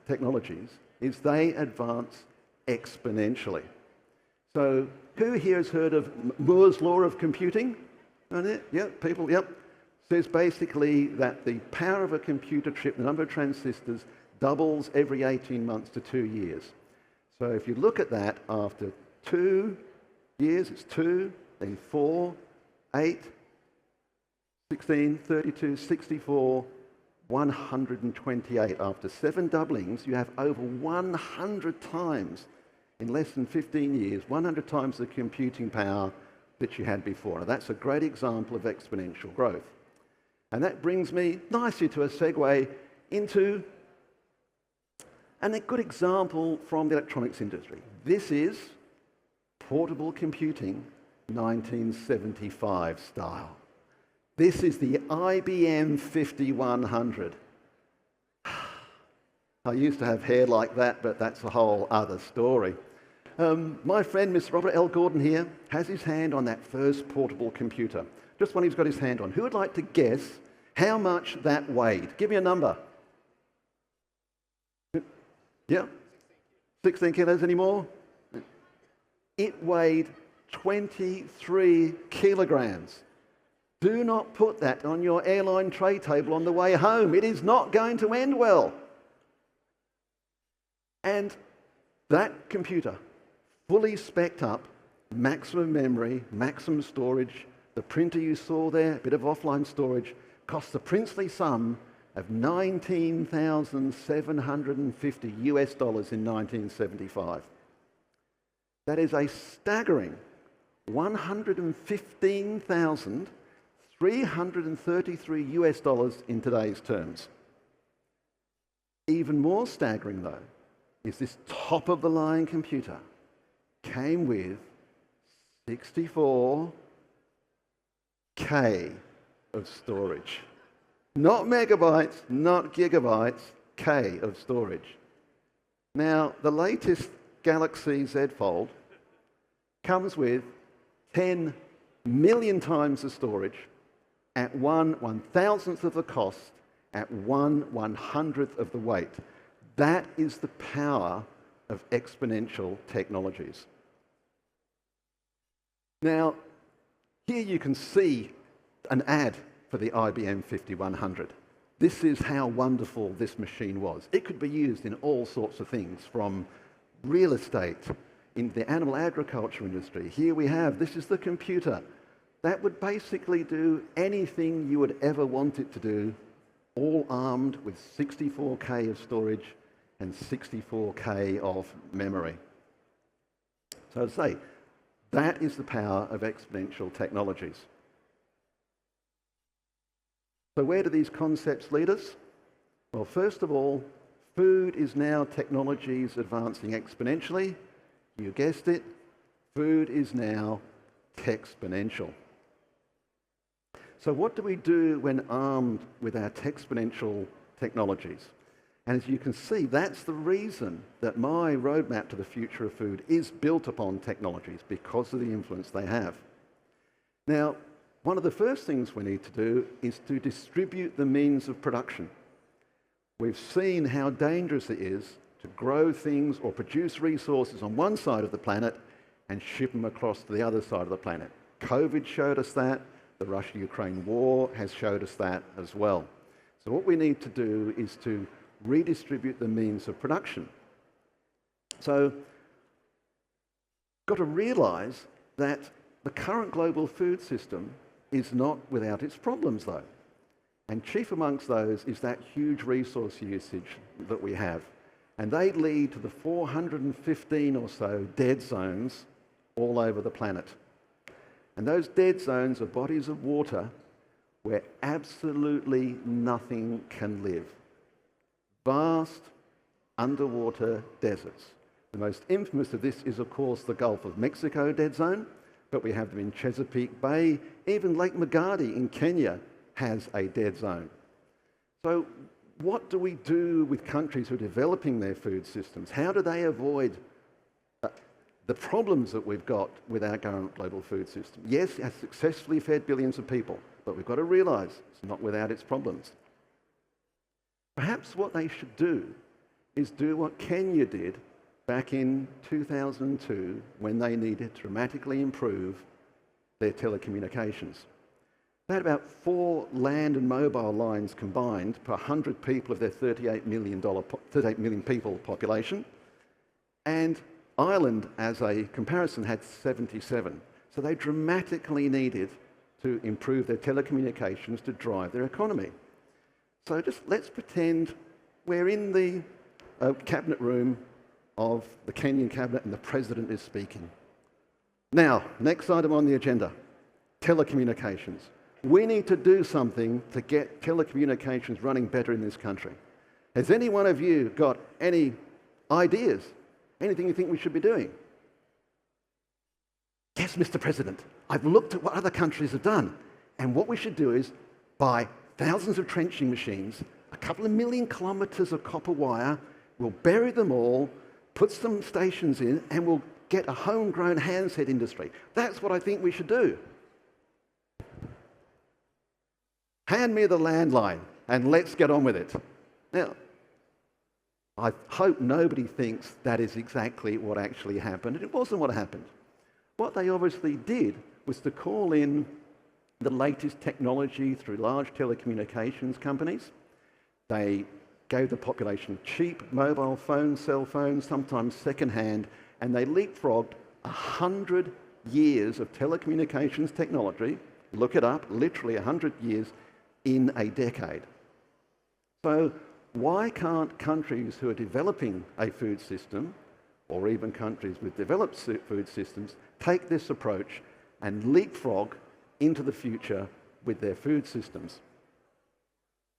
Speaker 5: technologies is they advance exponentially. So who here has heard of Moore's law of computing? Yep, people, yep. Says basically that the power of a computer chip, the number of transistors, doubles every 18 months to 2 years. So if you look at that, after 2 years, it's 2, then 4, 8, 16, 32, 64, 128. After 7 doublings, you have over 100 times, in less than 15 years, 100 times the computing power that you had before. Now, that's a great example of exponential growth. And that brings me nicely to a segue into a good example from the electronics industry. This is portable computing 1975 style. This is the IBM 5100. I used to have hair like that, but that's a whole other story. My friend, Mr. Robert L. Gordon here, has his hand on that first portable computer. Just one he's got his hand on. Who would like to guess how much that weighed? Give me a number. Yeah? 16 kilos anymore? It weighed 23 kilograms. Do not put that on your airline tray table on the way home. It is not going to end well. And that computer, fully spec'd up, maximum memory, maximum storage, the printer you saw there, a bit of offline storage, cost the princely sum of $19,750 US dollars in 1975. That is a staggering $115,333 US dollars in today's terms. Even more staggering, though, is this top-of-the-line computer came with 64K of storage. Not megabytes, not gigabytes, K of storage. Now, the latest Galaxy Z Fold comes with 10 million times the storage at 1/1000th of the cost, at 1/100th of the weight. That is the power of exponential technologies. Now, here you can see an ad for the IBM 5100. This is how wonderful this machine was. It could be used in all sorts of things, from real estate, in the animal agriculture industry. Here we have, this is the computer. That would basically do anything you would ever want it to do, all armed with 64K of storage and 64K of memory. So to say, that is the power of exponential technologies. So where do these concepts lead us? Well, first of all, food is now technologies advancing exponentially. You guessed it, food is now techsponential. So what do we do when armed with our techsponential technologies? And as you can see, that's the reason that my roadmap to the future of food is built upon technologies, because of the influence they have. Now, one of the first things we need to do is to distribute the means of production. We've seen how dangerous it is to grow things or produce resources on one side of the planet and ship them across to the other side of the planet. COVID showed us that. The Russia-Ukraine war has showed us that as well. So what we need to do is to redistribute the means of production. So, got to realize that the current global food system is not without its problems, though. And chief amongst those is that huge resource usage that we have. And they lead to the 415 or so dead zones all over the planet. And those dead zones are bodies of water where absolutely nothing can live. Vast underwater deserts. The most infamous of this is, of course, the Gulf of Mexico dead zone, but we have them in Chesapeake Bay. Even Lake Magadi in Kenya has a dead zone. So what do we do with countries who are developing their food systems? How do they avoid the problems that we've got with our current global food system? Yes, it has successfully fed billions of people, but we've got to realize it's not without its problems. Perhaps what they should do is do what Kenya did back in 2002 when they needed to dramatically improve their telecommunications. They had about 4 land and mobile lines combined per 100 people of their 38 million people population. And Ireland, as a comparison, had 77. So they dramatically needed to improve their telecommunications to drive their economy. So just let's pretend we're in the cabinet room of the Kenyan cabinet and the president is speaking. Now, next item on the agenda, telecommunications. We need to do something to get telecommunications running better in this country. Has any one of you got any ideas? Anything you think we should be doing? Yes, Mr. President, I've looked at what other countries have done, and what we should do is buy thousands of trenching machines, a couple of million kilometres of copper wire, we'll bury them all, put some stations in, and we'll get a homegrown handset industry. That's what I think we should do. Hand me the landline and let's get on with it. Now, I hope nobody thinks that is exactly what actually happened. It wasn't what happened. What they obviously did was to call in the latest technology through large telecommunications companies. They gave the population cheap mobile phones, cell phones, sometimes second-hand, and they leapfrogged 100 years of telecommunications technology, look it up, literally 100 years, in a decade. So why can't countries who are developing a food system, or even countries with developed food systems, take this approach and leapfrog into the future with their food systems?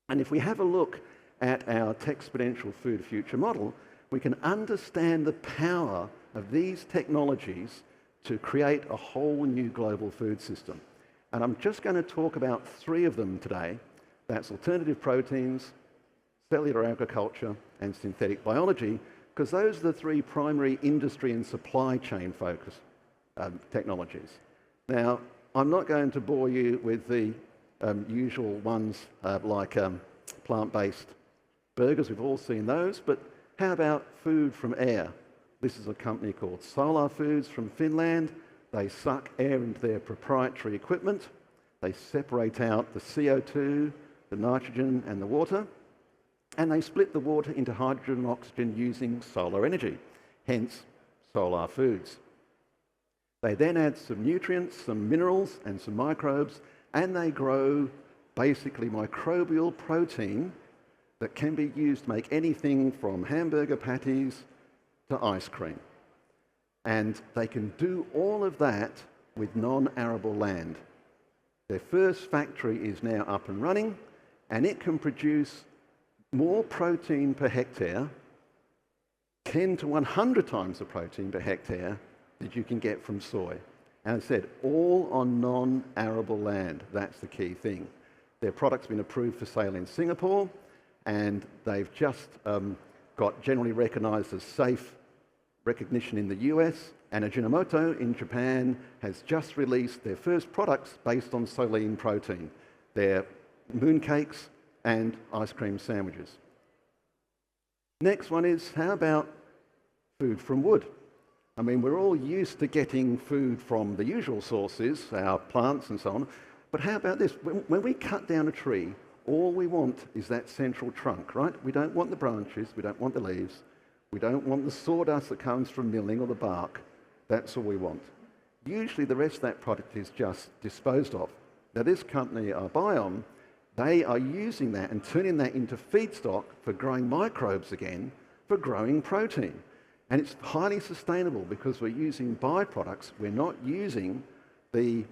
Speaker 5: And if we have a look at our Texponential Food Future model, we can understand the power of these technologies to create a whole new global food system. And I'm just going to talk about 3 of them today. That's alternative proteins, cellular agriculture, and synthetic biology, because those are the 3 primary industry and supply chain focus technologies. Now, I'm not going to bore you with the usual ones like plant-based burgers. We've all seen those, but how about food from air? This is a company called Solar Foods from Finland. They suck air into their proprietary equipment. They separate out the CO2, the nitrogen, and the water, and they split the water into hydrogen and oxygen using solar energy, hence Solar Foods. They then add some nutrients, some minerals, and some microbes, and they grow basically microbial protein that can be used to make anything from hamburger patties to ice cream. And they can do all of that with non-arable land. Their first factory is now up and running, and it can produce more protein per hectare, 10 to 100 times the protein per hectare that you can get from soy. And as I said, all on non-arable land. That's the key thing. Their product's been approved for sale in Singapore, and they've just got generally recognized as safe recognition in the US, and Ajinomoto in Japan has just released their first products based on solein protein. They're mooncakes and ice cream sandwiches. Next one is, how about food from wood? I mean, we're all used to getting food from the usual sources, our plants and so on, but how about this? When we cut down a tree, all we want is that central trunk, right? We don't want the branches, we don't want the leaves, we don't want the sawdust that comes from milling or the bark. That's all we want. Usually the rest of that product is just disposed of. Now this company, Biome, they are using that and turning that into feedstock for growing microbes again, for growing protein. And it's highly sustainable because we're using byproducts. We're not using the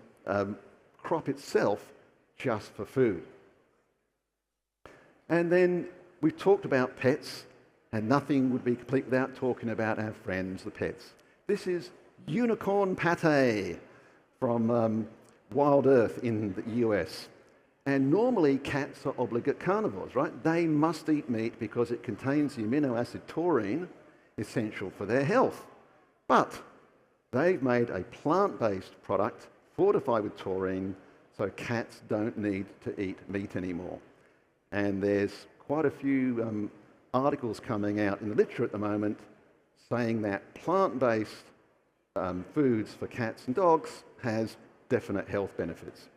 Speaker 5: crop itself just for food. And then we've talked about pets, and nothing would be complete without talking about our friends, the pets. This is unicorn pate from Wild Earth in the US. And normally cats are obligate carnivores, right? They must eat meat because it contains the amino acid taurine, essential for their health. But they've made a plant-based product fortified with taurine so cats don't need to eat meat anymore. And there's quite a few articles coming out in the literature at the moment saying that plant-based foods for cats and dogs has definite health benefits.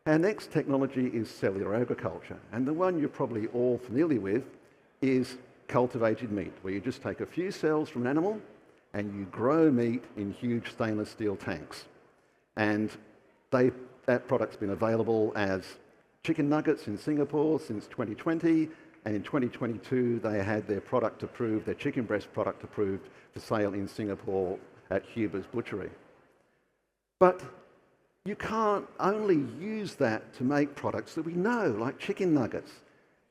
Speaker 5: Our next technology is cellular agriculture, and the one you're probably all familiar with is cultivated meat, where you just take a few cells from an animal and you grow meat in huge stainless steel tanks. And that product's been available as chicken nuggets in Singapore since 2020, and in 2022 they had their product approved, their chicken breast product approved for sale in Singapore at Huber's Butchery. But you can't only use that to make products that we know, like chicken nuggets.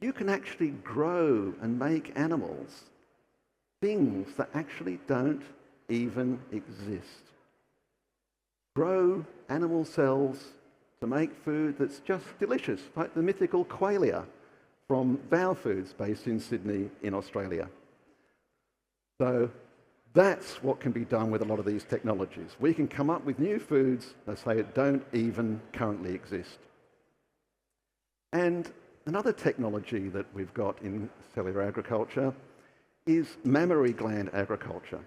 Speaker 5: You can actually grow and make animals things that actually don't even exist. Grow animal cells to make food that's just delicious, like the mythical qualia from Vow Foods based in Sydney in Australia. So That's what can be done with a lot of these technologies. We can come up with new foods that say don't even currently exist. And another technology that we've got in cellular agriculture is mammary gland agriculture.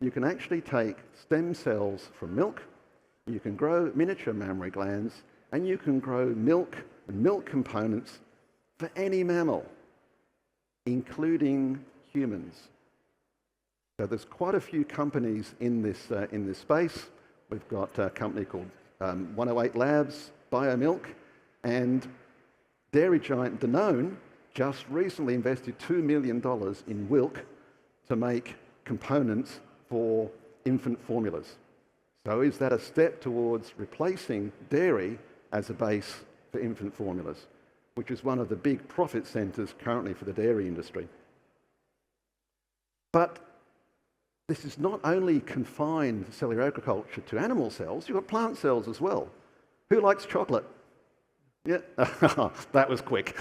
Speaker 5: You can actually take stem cells from milk, you can grow miniature mammary glands, and you can grow milk and milk components for any mammal, including humans. So there's quite a few companies in this space. We've got a company called 108 Labs, BioMilk, and dairy giant Danone just recently invested $2 million in Wilk to make components for infant formulas. So is that a step towards replacing dairy as a base for infant formulas, which is one of the big profit centres currently for the dairy industry? But this is not only confined cellular agriculture to animal cells, you've got plant cells as well. Who likes chocolate? Yeah, that was quick.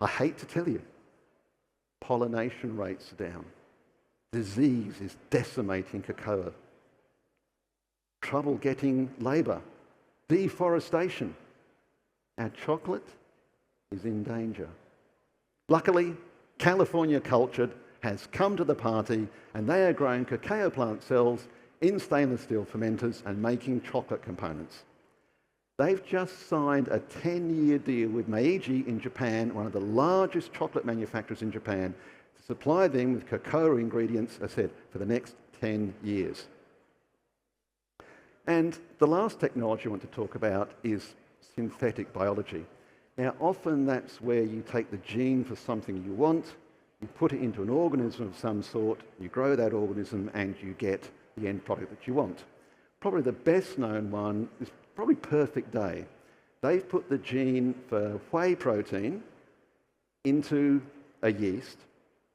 Speaker 5: I hate to tell you, pollination rates are down. Disease is decimating cocoa. Trouble getting labour. Deforestation. Our chocolate is in danger. Luckily, California Cultured has come to the party, and they are growing cacao plant cells in stainless steel fermenters and making chocolate components. They've just signed a 10-year deal with Meiji in Japan, one of the largest chocolate manufacturers in Japan, to supply them with cocoa ingredients, as I said, for the next 10 years. And the last technology I want to talk about is synthetic biology. Now, often that's where you take the gene for something you want, you put it into an organism of some sort, you grow that organism, and you get the end product that you want. Probably the best known one is probably Perfect Day. They've put the gene for whey protein into a yeast,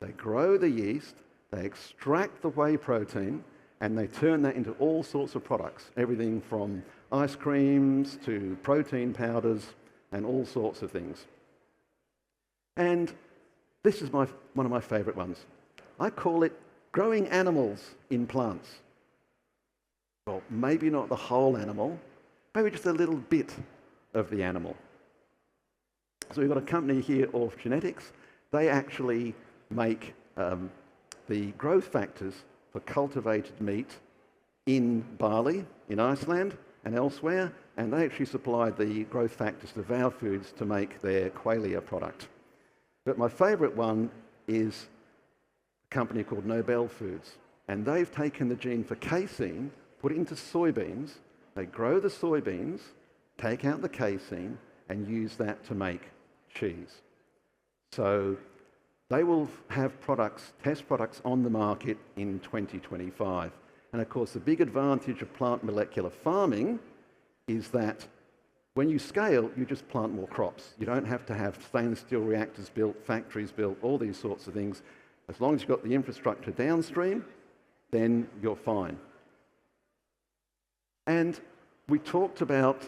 Speaker 5: they grow the yeast, they extract the whey protein, and they turn that into all sorts of products, everything from ice creams to protein powders and all sorts of things. And this is one of my favourite ones. I call it growing animals in plants. Well, maybe not the whole animal, maybe just a little bit of the animal. So we've got a company here, Orf Genetics. They actually make the growth factors for cultivated meat in Bali, in Iceland, and elsewhere, and they actually supply the growth factors to Vow Foods to make their qualia product. But my favourite one is a company called Nobel Foods, and they've taken the gene for casein, put it into soybeans, they grow the soybeans, take out the casein, and use that to make cheese. So they will have products, test products on the market in 2025. And of course, the big advantage of plant molecular farming is that when you scale, you just plant more crops. You don't have to have stainless steel reactors built, factories built, all these sorts of things. As long as you've got the infrastructure downstream, then you're fine. And we talked about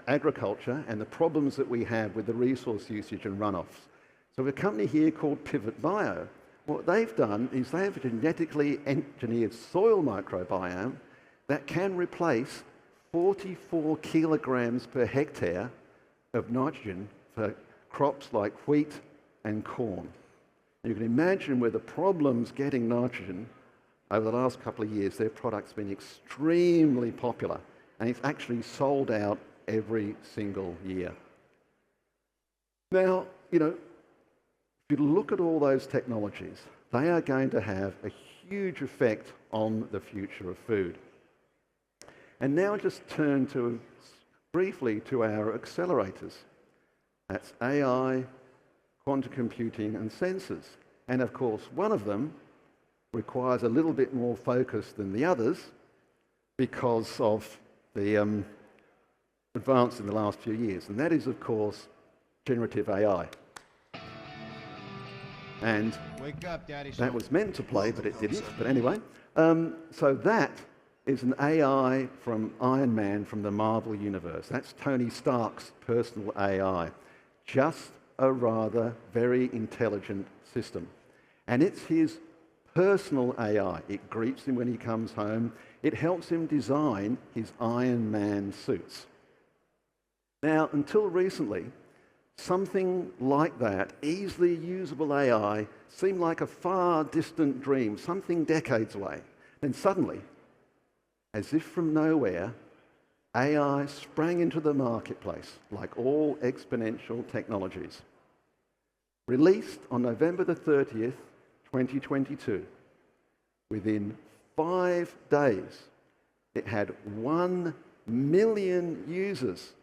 Speaker 5: agriculture and the problems that we have with the resource usage and runoffs. So we have a company here called Pivot Bio. What they've done is they have a genetically engineered soil microbiome that can replace 44 kilograms per hectare of nitrogen for crops like wheat and corn. You can imagine with the problems getting nitrogen over the last couple of years, their product's been extremely popular, and it's actually sold out every single year. Now, you know, if you look at all those technologies, they are going to have a huge effect on the future of food. And now just turn to briefly to our accelerators. That's AI, quantum computing, and sensors. And of course, one of them requires a little bit more focus than the others because of the advance in the last few years. And that is, of course, generative AI. And
Speaker 6: wake up, Daddy.
Speaker 5: That was meant to play, but it didn't. But anyway, so that is an AI from Iron Man from the Marvel Universe. That's Tony Stark's personal AI. Just a rather very intelligent system. And it's his personal AI. It greets him when he comes home. It helps him design his Iron Man suits. Now, until recently, something like that, easily usable AI, seemed like a far distant dream, something decades away. Then suddenly, as if from nowhere, AI sprang into the marketplace, like all exponential technologies. Released on November the 30th, 2022, within 5 days, it had 1 million users,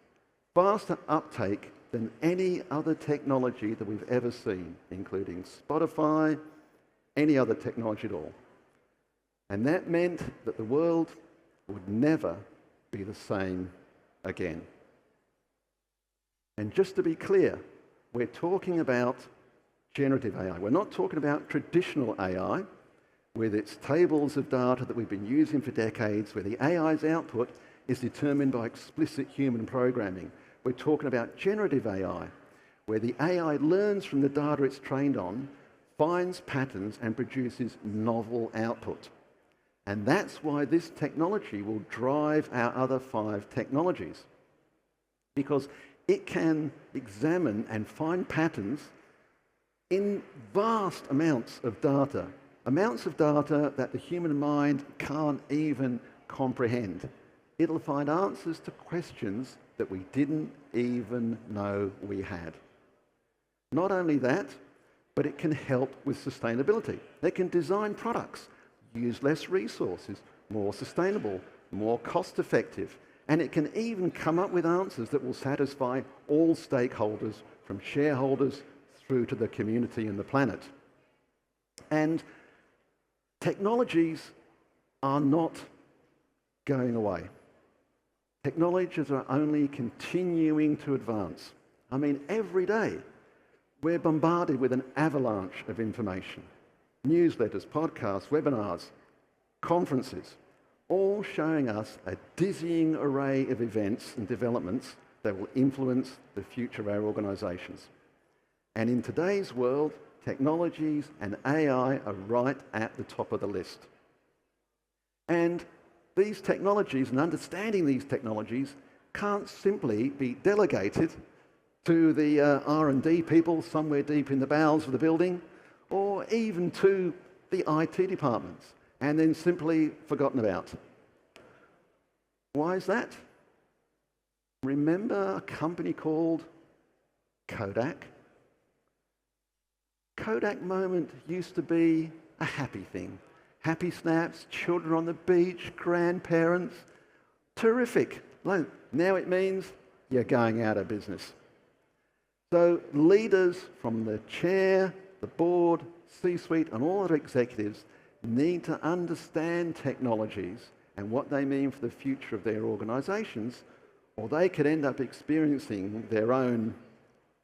Speaker 5: faster uptake than any other technology that we've ever seen, including Spotify, any other technology at all. And that meant that the world would never be the same again. And just to be clear, we're talking about generative AI. We're not talking about traditional AI, with its tables of data that we've been using for decades, where the AI's output is determined by explicit human programming. We're talking about generative AI, where the AI learns from the data it's trained on, finds patterns, and produces novel output. And that's why this technology will drive our other 5 technologies, because it can examine and find patterns in vast amounts of data that the human mind can't even comprehend. It'll find answers to questions that we didn't even know we had. Not only that, but it can help with sustainability. It can design products, use less resources, more sustainable, more cost-effective, and it can even come up with answers that will satisfy all stakeholders, from shareholders through to the community and the planet. And technologies are not going away. Technologies are only continuing to advance. I mean, every day we're bombarded with an avalanche of information. Newsletters, podcasts, webinars, conferences, all showing us a dizzying array of events and developments that will influence the future of our organisations. And in today's world, technologies and AI are right at the top of the list. And these technologies and understanding these technologies can't simply be delegated to the R&D people somewhere deep in the bowels of the building, or even to the IT departments, and then simply forgotten about. Why is that? Remember a company called Kodak? Kodak moment used to be a happy thing. Happy snaps, children on the beach, grandparents. Terrific. Now it means you're going out of business. So leaders from the chair, the board, C-suite, and all other executives need to understand technologies and what they mean for the future of their organizations, or they could end up experiencing their own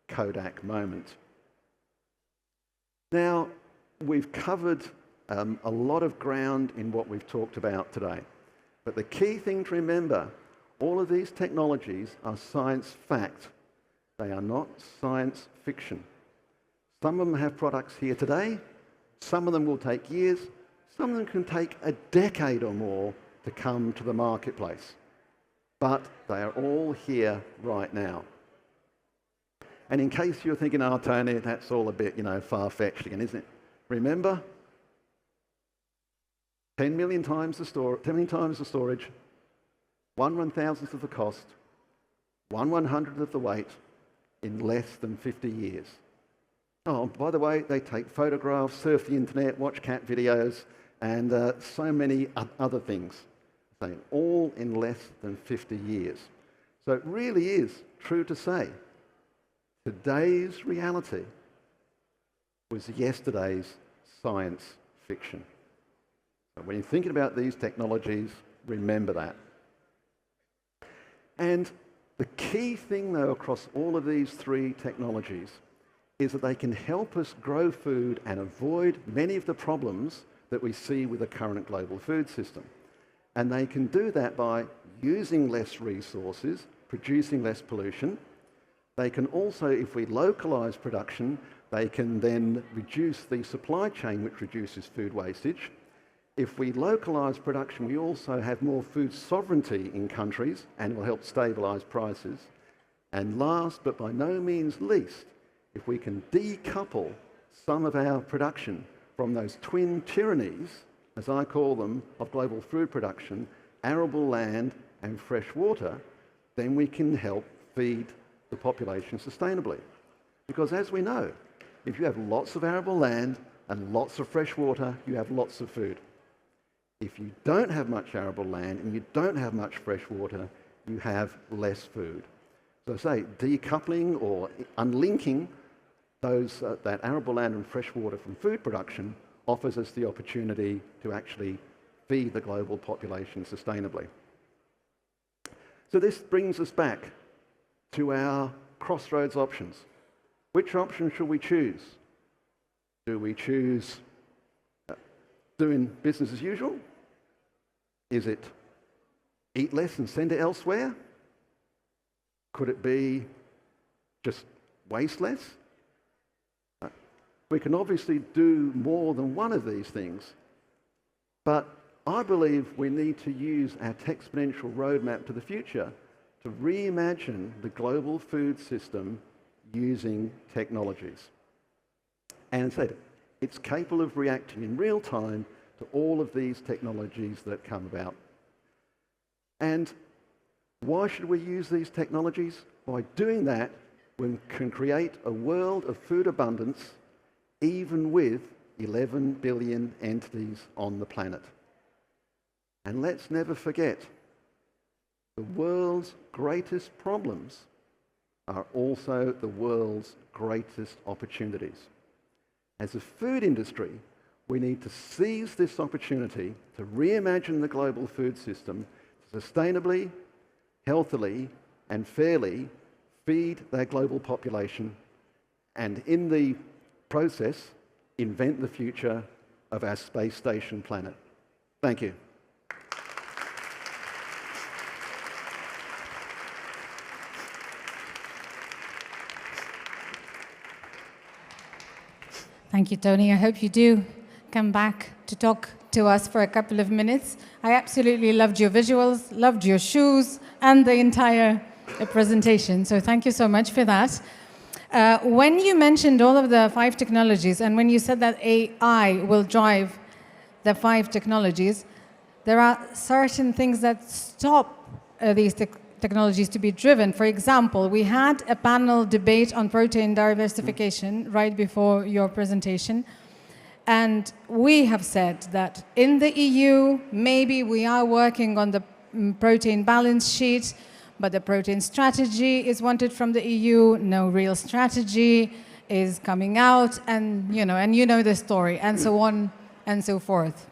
Speaker 5: Kodak moment. Now, we've covered a lot of ground in what we've talked about today. But the key thing to remember, all of these technologies are science fact. They are not science fiction. Some of them have products here today. Some of them will take years. Some of them can take a decade or more to come to the marketplace. But they are all here right now. And in case you're thinking, oh, Tony, that's all a bit, far-fetched again, isn't it? Remember, 10 million times the storage, 1/1000th of the cost, 1/100th of the weight in less than 50 years. Oh, by the way, they take photographs, surf the internet, watch cat videos, and so many other things. All in less than 50 years. So it really is true to say, today's reality was yesterday's science fiction. So when you're thinking about these technologies, remember that. And the key thing, though, across all of these 3 technologies is that they can help us grow food and avoid many of the problems that we see with the current global food system. And they can do that by using less resources, producing less pollution. They can also, if we localize production, they can then reduce the supply chain, which reduces food wastage. If we localise production, we also have more food sovereignty in countries and will help stabilise prices. And last, but by no means least, if we can decouple some of our production from those twin tyrannies, as I call them, of global food production, arable land and fresh water, then we can help feed the population sustainably. Because as we know, if you have lots of arable land and lots of fresh water, you have lots of food. If you don't have much arable land and you don't have much fresh water, you have less food. So I say decoupling or unlinking that arable land and fresh water from food production offers us the opportunity to actually feed the global population sustainably. So this brings us back to our crossroads options. Which option should we choose? Do we choose doing business as usual? Is it eat less and send it elsewhere? Could it be just waste less? We can obviously do more than one of these things, but I believe we need to use our exponential roadmap to the future to reimagine the global food system using technologies. And so it's capable of reacting in real time to all of these technologies that come about. And why should we use these technologies? By doing that, we can create a world of food abundance even with 11 billion entities on the planet. And let's never forget, the world's greatest problems are also the world's greatest opportunities. As a food industry, we need to seize this opportunity to reimagine the global food system to sustainably, healthily, and fairly feed their global population, and in the process, invent the future of our space station planet. Thank you.
Speaker 1: Thank you, Tony. I hope you do come back to talk to us for a couple of minutes. I absolutely loved your visuals, loved your shoes, and the entire presentation. So thank you so much for that. When you mentioned all of the 5 technologies, and when you said that AI will drive the 5 technologies, there are certain things that stop these technologies to be driven. For example, we had a panel debate on protein diversification right before your presentation, and we have said that in the EU, maybe we are working on the protein balance sheet, but the protein strategy is wanted from the EU. No real strategy is coming out, and you know the story, and so on and so forth.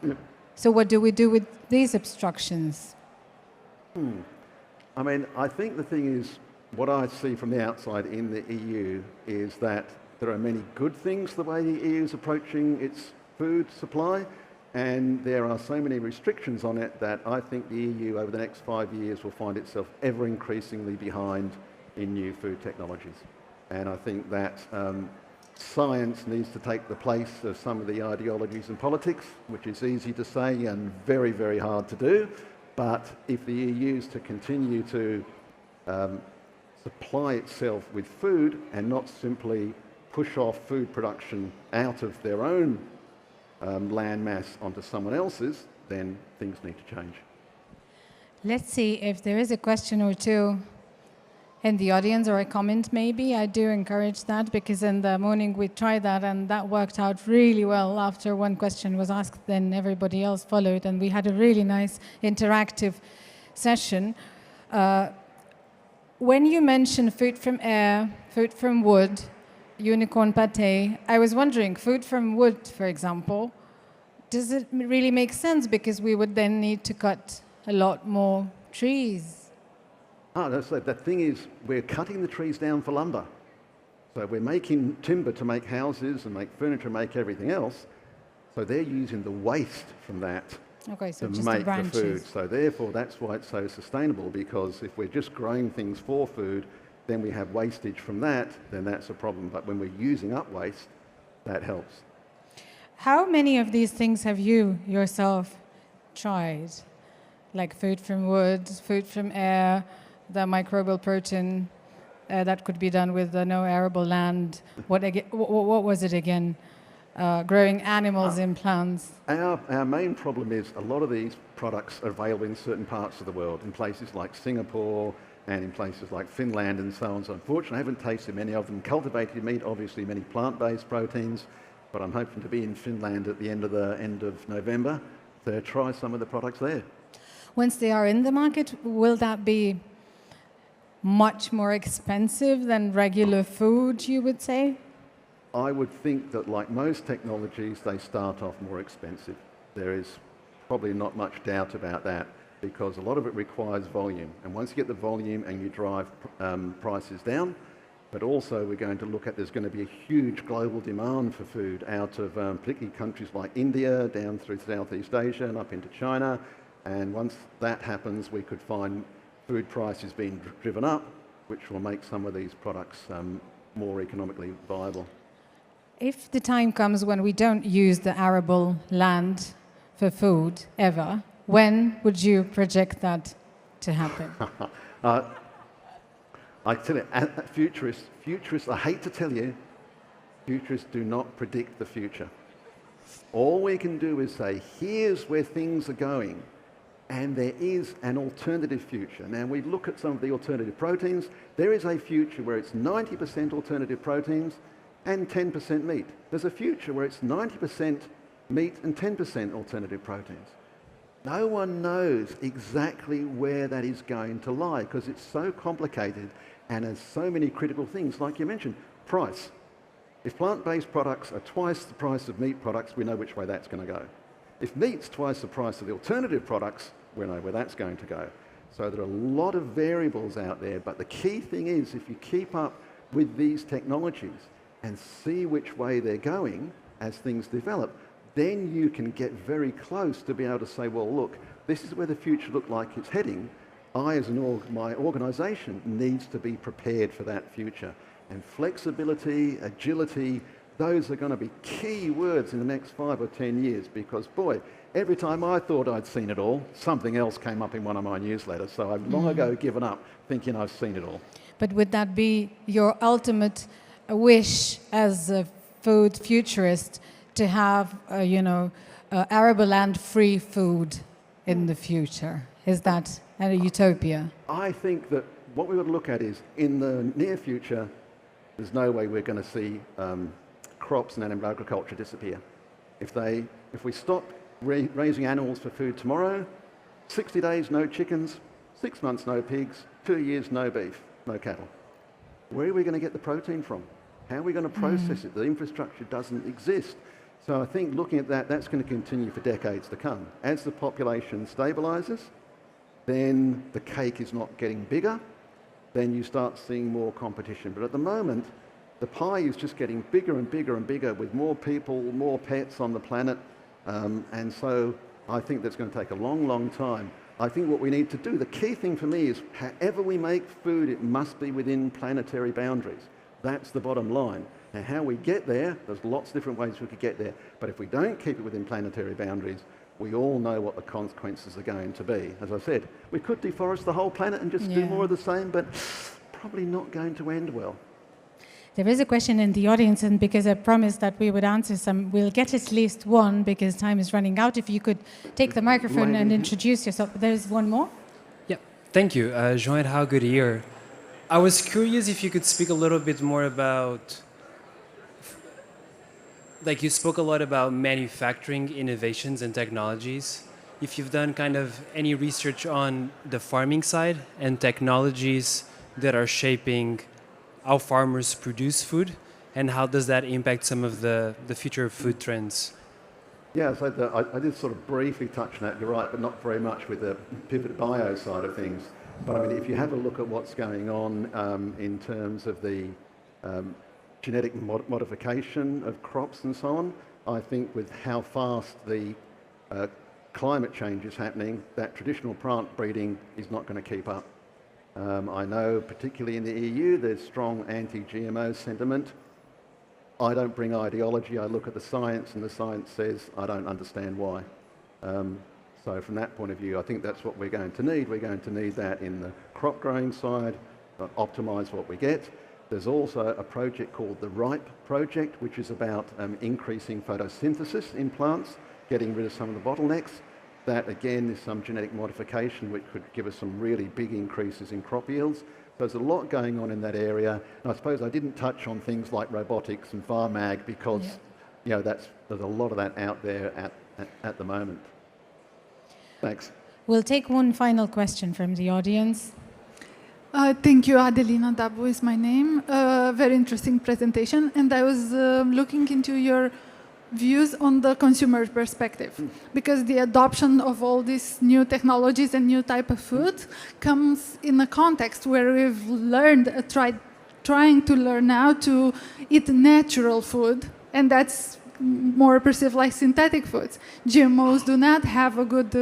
Speaker 1: So what do we do with these obstructions?
Speaker 5: I mean, I think the thing is, what I see from the outside in the EU is that there are many good things the way the EU is approaching its food supply, and there are so many restrictions on it that I think the EU over the next 5 years will find itself ever increasingly behind in new food technologies. And I think that science needs to take the place of some of the ideologies and politics, which is easy to say and very, very hard to do. But if the EU is to continue to supply itself with food and not simply push off food production out of their own land mass onto someone else's, then things need to change.
Speaker 1: Let's see if there is a question or two in the audience, or a comment maybe. I do encourage that, because in the morning we tried that and that worked out really well. After one question was asked, then everybody else followed, and we had a really nice interactive session. When you mentioned food from air, food from wood, unicorn pate, I was wondering, food from wood, for example, does it really make sense? Because we would then need to cut a lot more trees.
Speaker 5: The thing is, we're cutting the trees down for lumber. So we're making timber to make houses and make furniture, make everything else. So they're using the waste from that
Speaker 1: so
Speaker 5: to
Speaker 1: just
Speaker 5: make
Speaker 1: the
Speaker 5: food. So therefore, that's why it's so sustainable, because if we're just growing things for food, then we have wastage from that, then that's a problem. But when we're using up waste, that helps.
Speaker 1: How many of these things have you yourself tried? Like food from wood, food from air, the microbial protein that could be done with no arable land. What was it again? Growing animals in plants.
Speaker 5: Our main problem is a lot of these products are available in certain parts of the world, in places like Singapore and in places like Finland and so on. So unfortunately, I haven't tasted many of them. Cultivated meat, obviously many plant-based proteins, but I'm hoping to be in Finland at the end of November to try some of the products there.
Speaker 1: Once they are in the market, will that be much more expensive than regular food, you would say?
Speaker 5: I would think that, like most technologies, they start off more expensive. There is probably not much doubt about that, because a lot of it requires volume. And once you get the volume and you drive prices down, but also we're going to look at, there's going to be a huge global demand for food out of particularly countries like India, down through Southeast Asia and up into China. And once that happens, we could find food prices being driven up, which will make some of these products more economically viable.
Speaker 1: If the time comes when we don't use the arable land for food ever, when would you project that to happen?
Speaker 5: I tell you, futurists, I hate to tell you, futurists do not predict the future. All we can do is say, here's where things are going, and there is an alternative future. Now, we look at some of the alternative proteins. There is a future where it's 90% alternative proteins and 10% meat. There's a future where it's 90% meat and 10% alternative proteins. No one knows exactly where that is going to lie because it's so complicated and has so many critical things, like you mentioned, price. If plant-based products are twice the price of meat products, we know which way that's going to go. If meat's twice the price of the alternative products, we know where that's going to go. So there are a lot of variables out there, but the key thing is if you keep up with these technologies and see which way they're going as things develop, then you can get very close to be able to say, well, look, this is where the future looks like it's heading. I, as my organisation, needs to be prepared for that future. And flexibility, agility, those are going to be key words in the next 5 or 10 years because, boy, every time I thought I'd seen it all, something else came up in one of my newsletters. So I've long ago given up thinking I've seen it all.
Speaker 1: But would that be your ultimate wish as a food futurist to have, arable land-free food in the future? Is that a utopia? I
Speaker 5: think that what we would look at is, in the near future, there's no way we're going to see crops and animal agriculture disappear. If we stop raising animals for food tomorrow, 60 days no chickens, 6 months no pigs, 2 years no beef, no cattle. Where are we going to get the protein from? How are we going to process it? The infrastructure doesn't exist. So I think looking at that, that's going to continue for decades to come. As the population stabilises, then the cake is not getting bigger, then you start seeing more competition. But at the moment, the pie is just getting bigger and bigger and bigger with more people, more pets on the planet. And so I think that's going to take a long, long time. I think what we need to do, the key thing for me is however we make food, it must be within planetary boundaries. That's the bottom line. Now, how we get there, there's lots of different ways we could get there. But if we don't keep it within planetary boundaries, we all know what the consequences are going to be. As I said, we could deforest the whole planet and just do more of the same, but probably not going to end well.
Speaker 1: There is a question in the audience, and because I promised that we would answer some, we'll get at least one because time is running out. If you could take the microphone and introduce yourself. There's one more.
Speaker 6: Yeah, thank you. Joël, how good year. I was curious if you could speak a little bit more about, like you spoke a lot about manufacturing innovations and technologies. If you've done kind of any research on the farming side and technologies that are shaping how farmers produce food, and how does that impact some of the future food trends?
Speaker 5: Yeah, so I did sort of briefly touch on that, you're right, but not very much with the pivot bio side of things. But I mean, if you have a look at what's going on in terms of the genetic modification of crops and so on, I think with how fast the climate change is happening, that traditional plant breeding is not going to keep up. I know particularly in the EU there's strong anti-GMO sentiment. I don't bring ideology, I look at the science, and the science says I don't understand why. So from that point of view, I think that's what we're going to need. We're going to need that in the crop growing side, optimise what we get. There's also a project called the RIPE project, which is about increasing photosynthesis in plants, getting rid of some of the bottlenecks. That again is some genetic modification which could give us some really big increases in crop yields. There's a lot going on in that area. And I suppose I didn't touch on things like robotics and Varmag because you know, there's a lot of that out there at the moment. Thanks.
Speaker 1: We'll take one final question from the audience.
Speaker 7: Thank you, Adelina Dabu is my name. Very interesting presentation. And I was looking into your views on the consumer perspective, because the adoption of all these new technologies and new type of food comes in a context where we've learned, trying to learn now to eat natural food, and that's more perceived like synthetic foods. GMOs do not have a good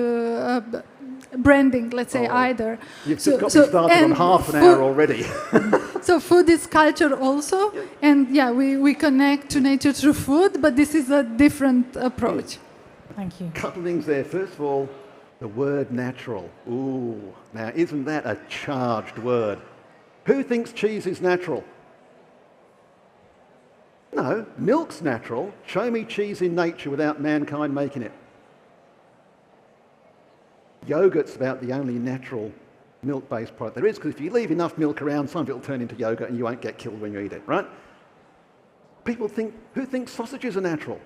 Speaker 7: branding, let's say, either.
Speaker 5: You've just got me started on half an hour already.
Speaker 7: So food is culture also, and yeah, we connect to nature through food, but this is a different approach.
Speaker 1: Thank you.
Speaker 5: A couple of things there. First of all, the word natural. Ooh, now isn't that a charged word? Who thinks cheese is natural? No, milk's natural. Show me cheese in nature without mankind making it. Yogurt's about the only natural milk-based product there is, because if you leave enough milk around, some of it will turn into yogurt and you won't get killed when you eat it, right? People think, who thinks sausages are natural?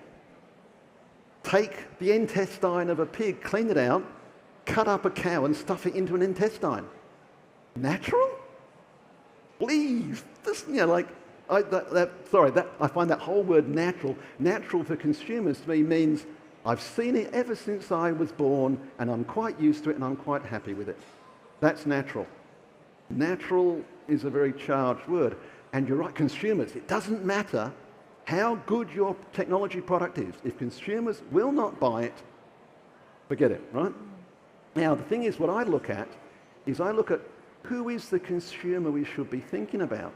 Speaker 5: Take the intestine of a pig, clean it out, cut up a cow and stuff it into an intestine. Natural? Please, this, you know, like, I find that whole word natural for consumers to me means I've seen it ever since I was born and I'm quite used to it and I'm quite happy with it. That's natural. Natural is a very charged word. And you're right, consumers, it doesn't matter how good your technology product is. If consumers will not buy it, forget it, right? Now, the thing is, what I look at is who is the consumer we should be thinking about.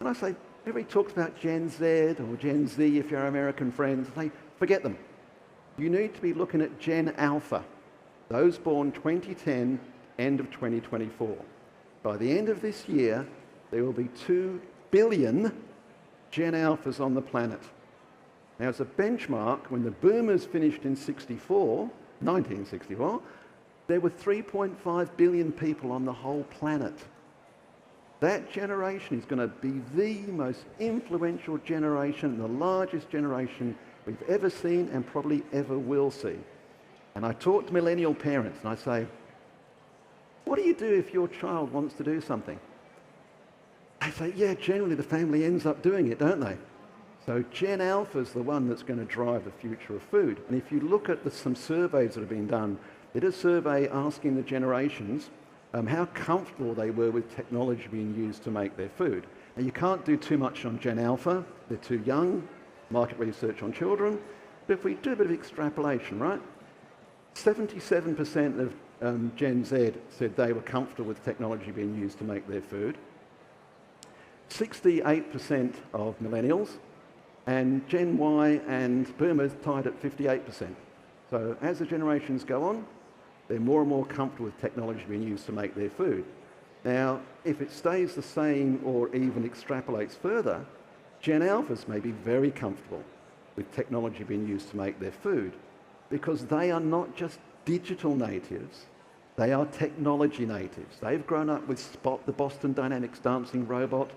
Speaker 5: And I say, everybody talks about Gen Z or Gen Z if you're American friends. I say, forget them. You need to be looking at Gen Alpha, those born 2010, end of 2024. By the end of this year, there will be 2 billion Gen Alphas on the planet. Now, as a benchmark, when the boomers finished in 1964, there were 3.5 billion people on the whole planet. That generation is going to be the most influential generation, the largest generation we've ever seen and probably ever will see. And I talk to millennial parents and I say, what do you do if your child wants to do something? They say, yeah, generally the family ends up doing it, don't they? So Gen Alpha is the one that's going to drive the future of food. And if you look at some surveys that have been done, they did a survey asking the generations how comfortable they were with technology being used to make their food. Now, you can't do too much on Gen Alpha. They're too young. Market research on children. But if we do a bit of extrapolation, right? 77% of Gen Z said they were comfortable with technology being used to make their food. 68% of millennials, and Gen Y and boomers tied at 58%. So as the generations go on, they're more and more comfortable with technology being used to make their food. Now, if it stays the same or even extrapolates further, Gen Alphas may be very comfortable with technology being used to make their food because they are not just digital natives, they are technology natives. They've grown up with Spot, the Boston Dynamics dancing robot,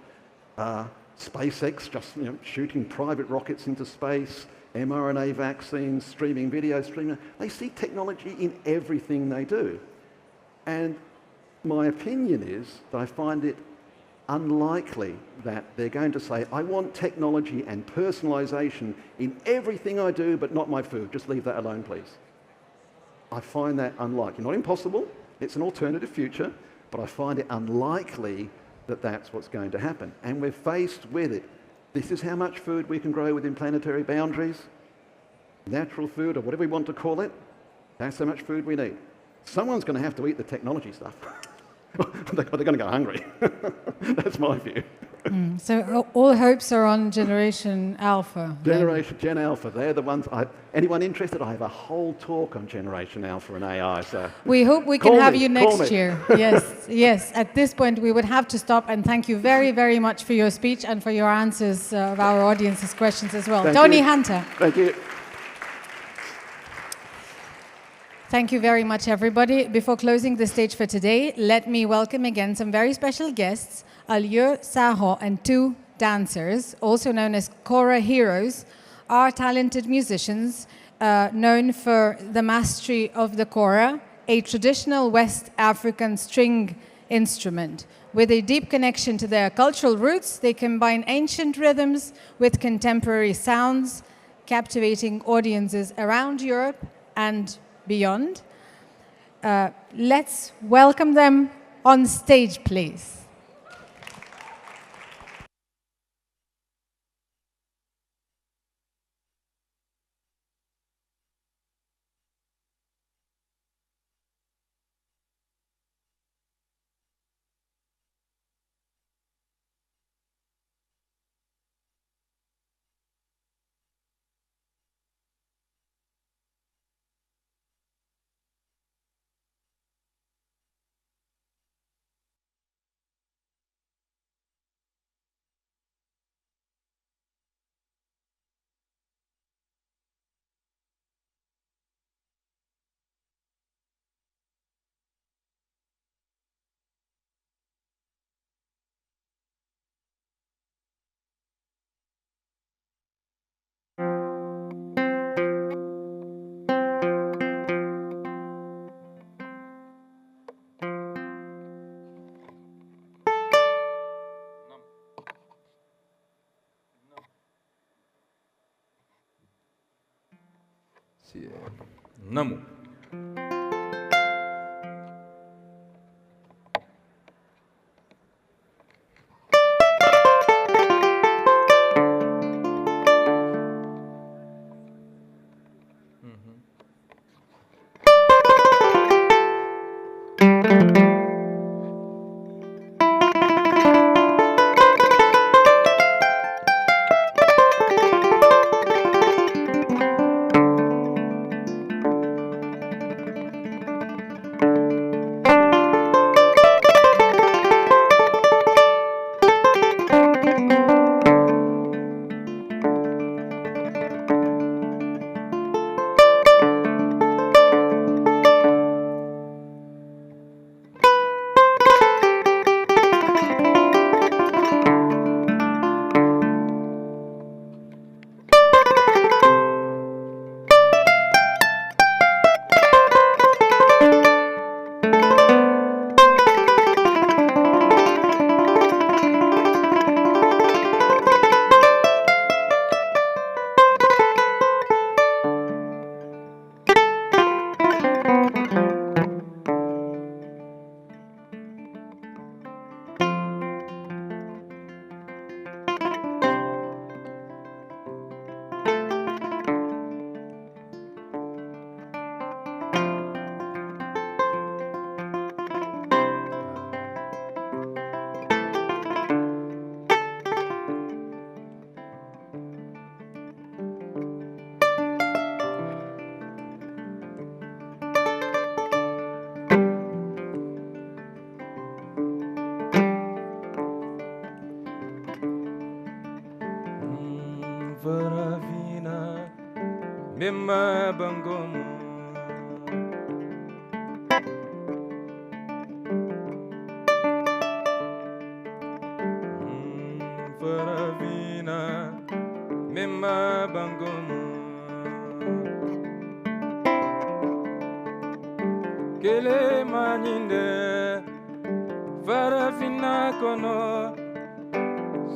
Speaker 5: SpaceX just shooting private rockets into space, mRNA vaccines, streaming video, They see technology in everything they do. And my opinion is that I find it unlikely that they're going to say, I want technology and personalization in everything I do, but not my food. Just leave that alone, please. I find that unlikely. Not impossible. It's an alternative future, but I find it unlikely that that's what's going to happen. And we're faced with it. This is how much food we can grow within planetary boundaries. Natural food, or whatever we want to call it. That's how much food we need. Someone's going to have to eat the technology stuff. they're going to go hungry. That's my view.
Speaker 1: So all hopes are on Generation Alpha.
Speaker 5: Gen Alpha, they're the ones. Anyone interested? I have a whole talk on Generation Alpha and AI. So
Speaker 1: we hope we can have you next year. Yes. At this point, we would have to stop and thank you very, very much for your speech and for your answers of our audience's questions as well. Tony Hunter.
Speaker 5: Thank you.
Speaker 1: Thank you very much, everybody. Before closing the stage for today, let me welcome again some very special guests, Alieu Saho and two dancers, also known as Kora Heroes, are talented musicians known for the mastery of the kora, a traditional West African string instrument. With a deep connection to their cultural roots, they combine ancient rhythms with contemporary sounds, captivating audiences around Europe and beyond. Let's welcome them on stage, please.
Speaker 8: Namo. Varavina Mimma Bangum Varavina Mimma Bangum Kele Maninde Varavina Kono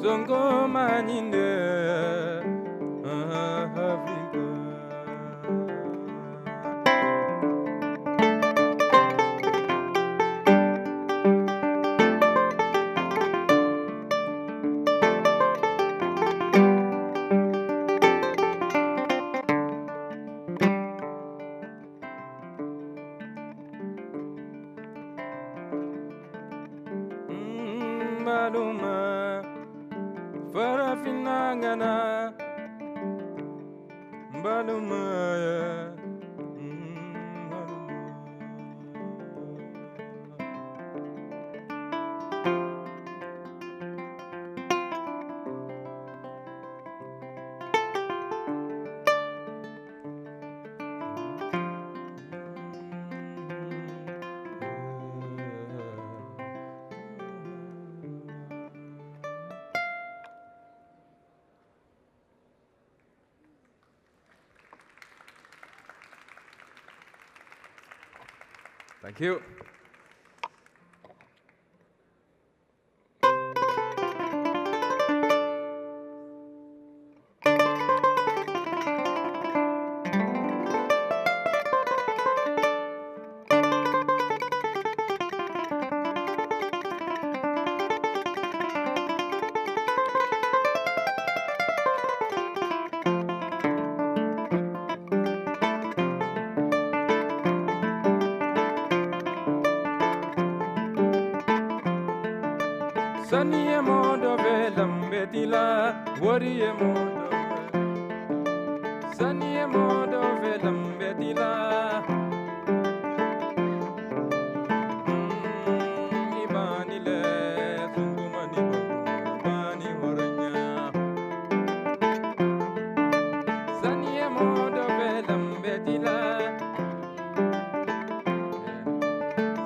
Speaker 8: Zongo Maninde Baluma Farafinangana Baluma Thank you. Sunny mondo velam betila, worry mondo. Sunny mondo velam betila. Ibani le sungumani bani horanya. Sunny mondo velam betila.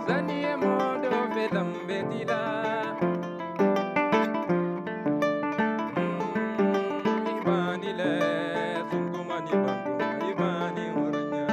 Speaker 8: Sunny mondo velam betila. Ibani le sungumani bangu ibani horanya.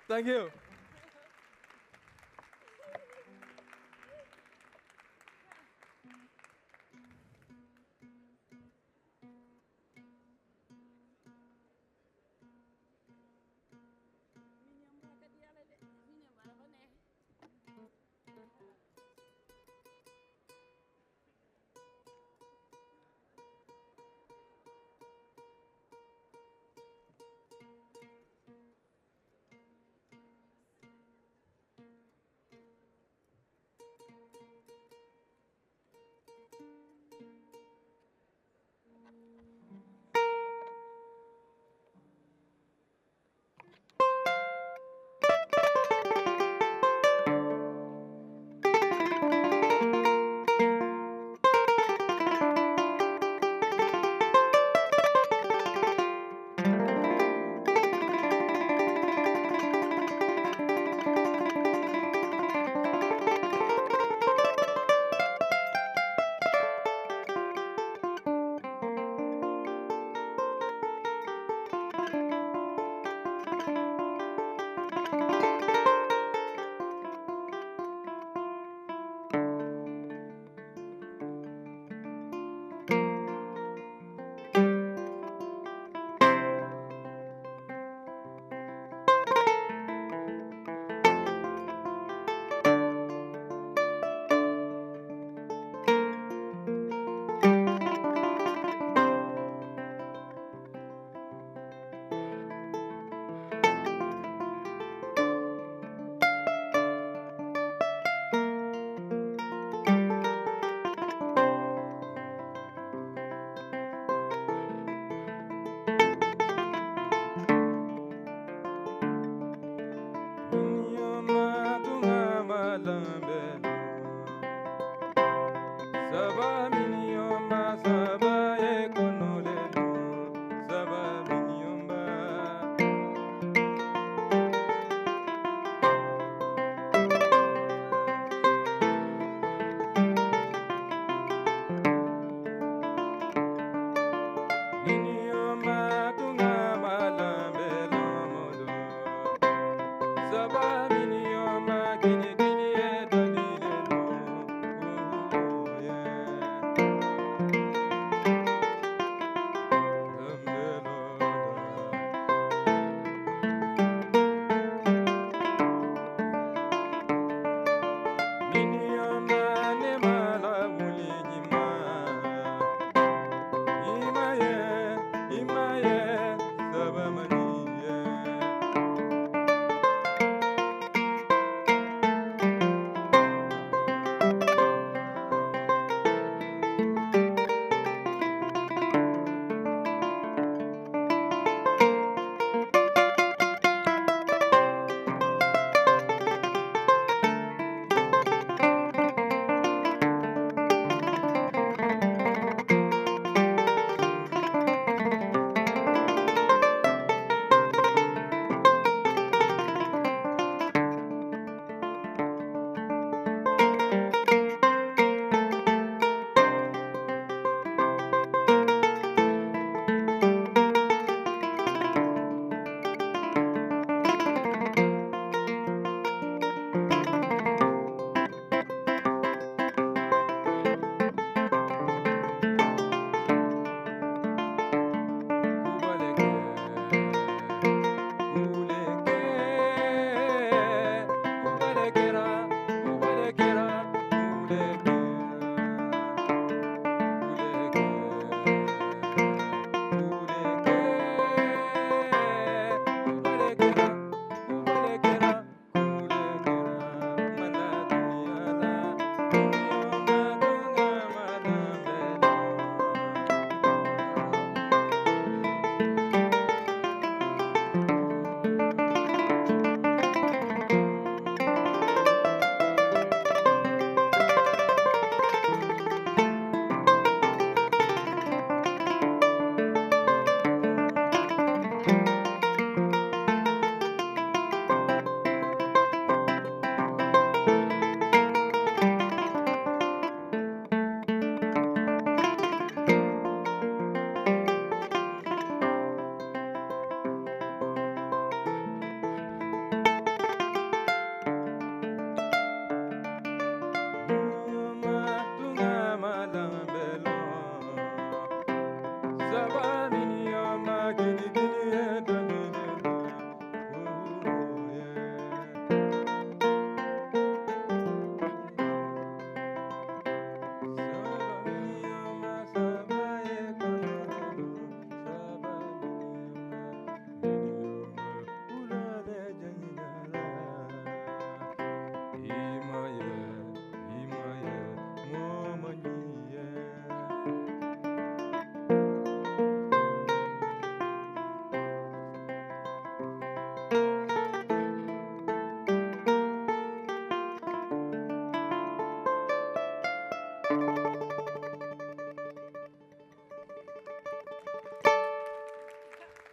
Speaker 8: Thank you.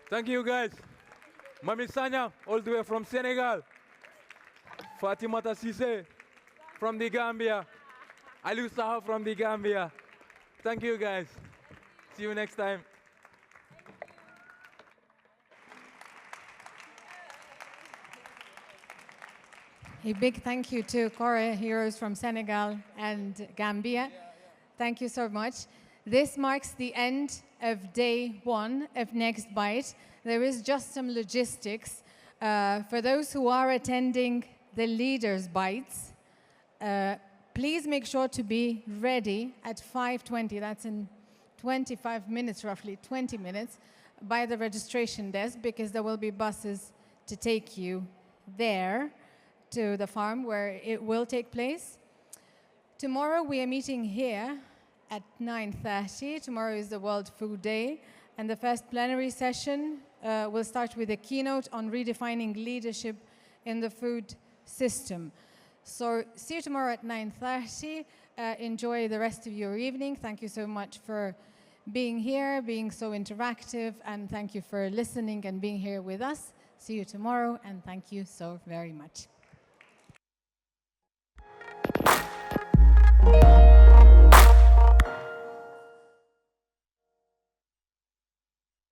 Speaker 8: Thank you, guys. Mami Sanya, all the way from Senegal. Fatimata Sise from the Gambia. Aliou Saha from the Gambia. Thank you, guys. See you next time.
Speaker 1: A big thank you to Kora Heroes from Senegal and Gambia. Thank you so much. This marks the end of day 1 of Next Bite. There is just some logistics. For those who are attending the Leaders' Bites, please make sure to be ready at 5:20. That's in 25 minutes, roughly 20 minutes, by the registration desk, because there will be buses to take you there to the farm where it will take place. Tomorrow we are meeting here at 9:30. Tomorrow is the World Food Day, and the first plenary session will start with a keynote on redefining leadership in the food system. So see you tomorrow at 9:30. Enjoy the rest of your evening. Thank you so much for being here, being so interactive, and thank you for listening and being here with us. See you tomorrow, and thank you so very much.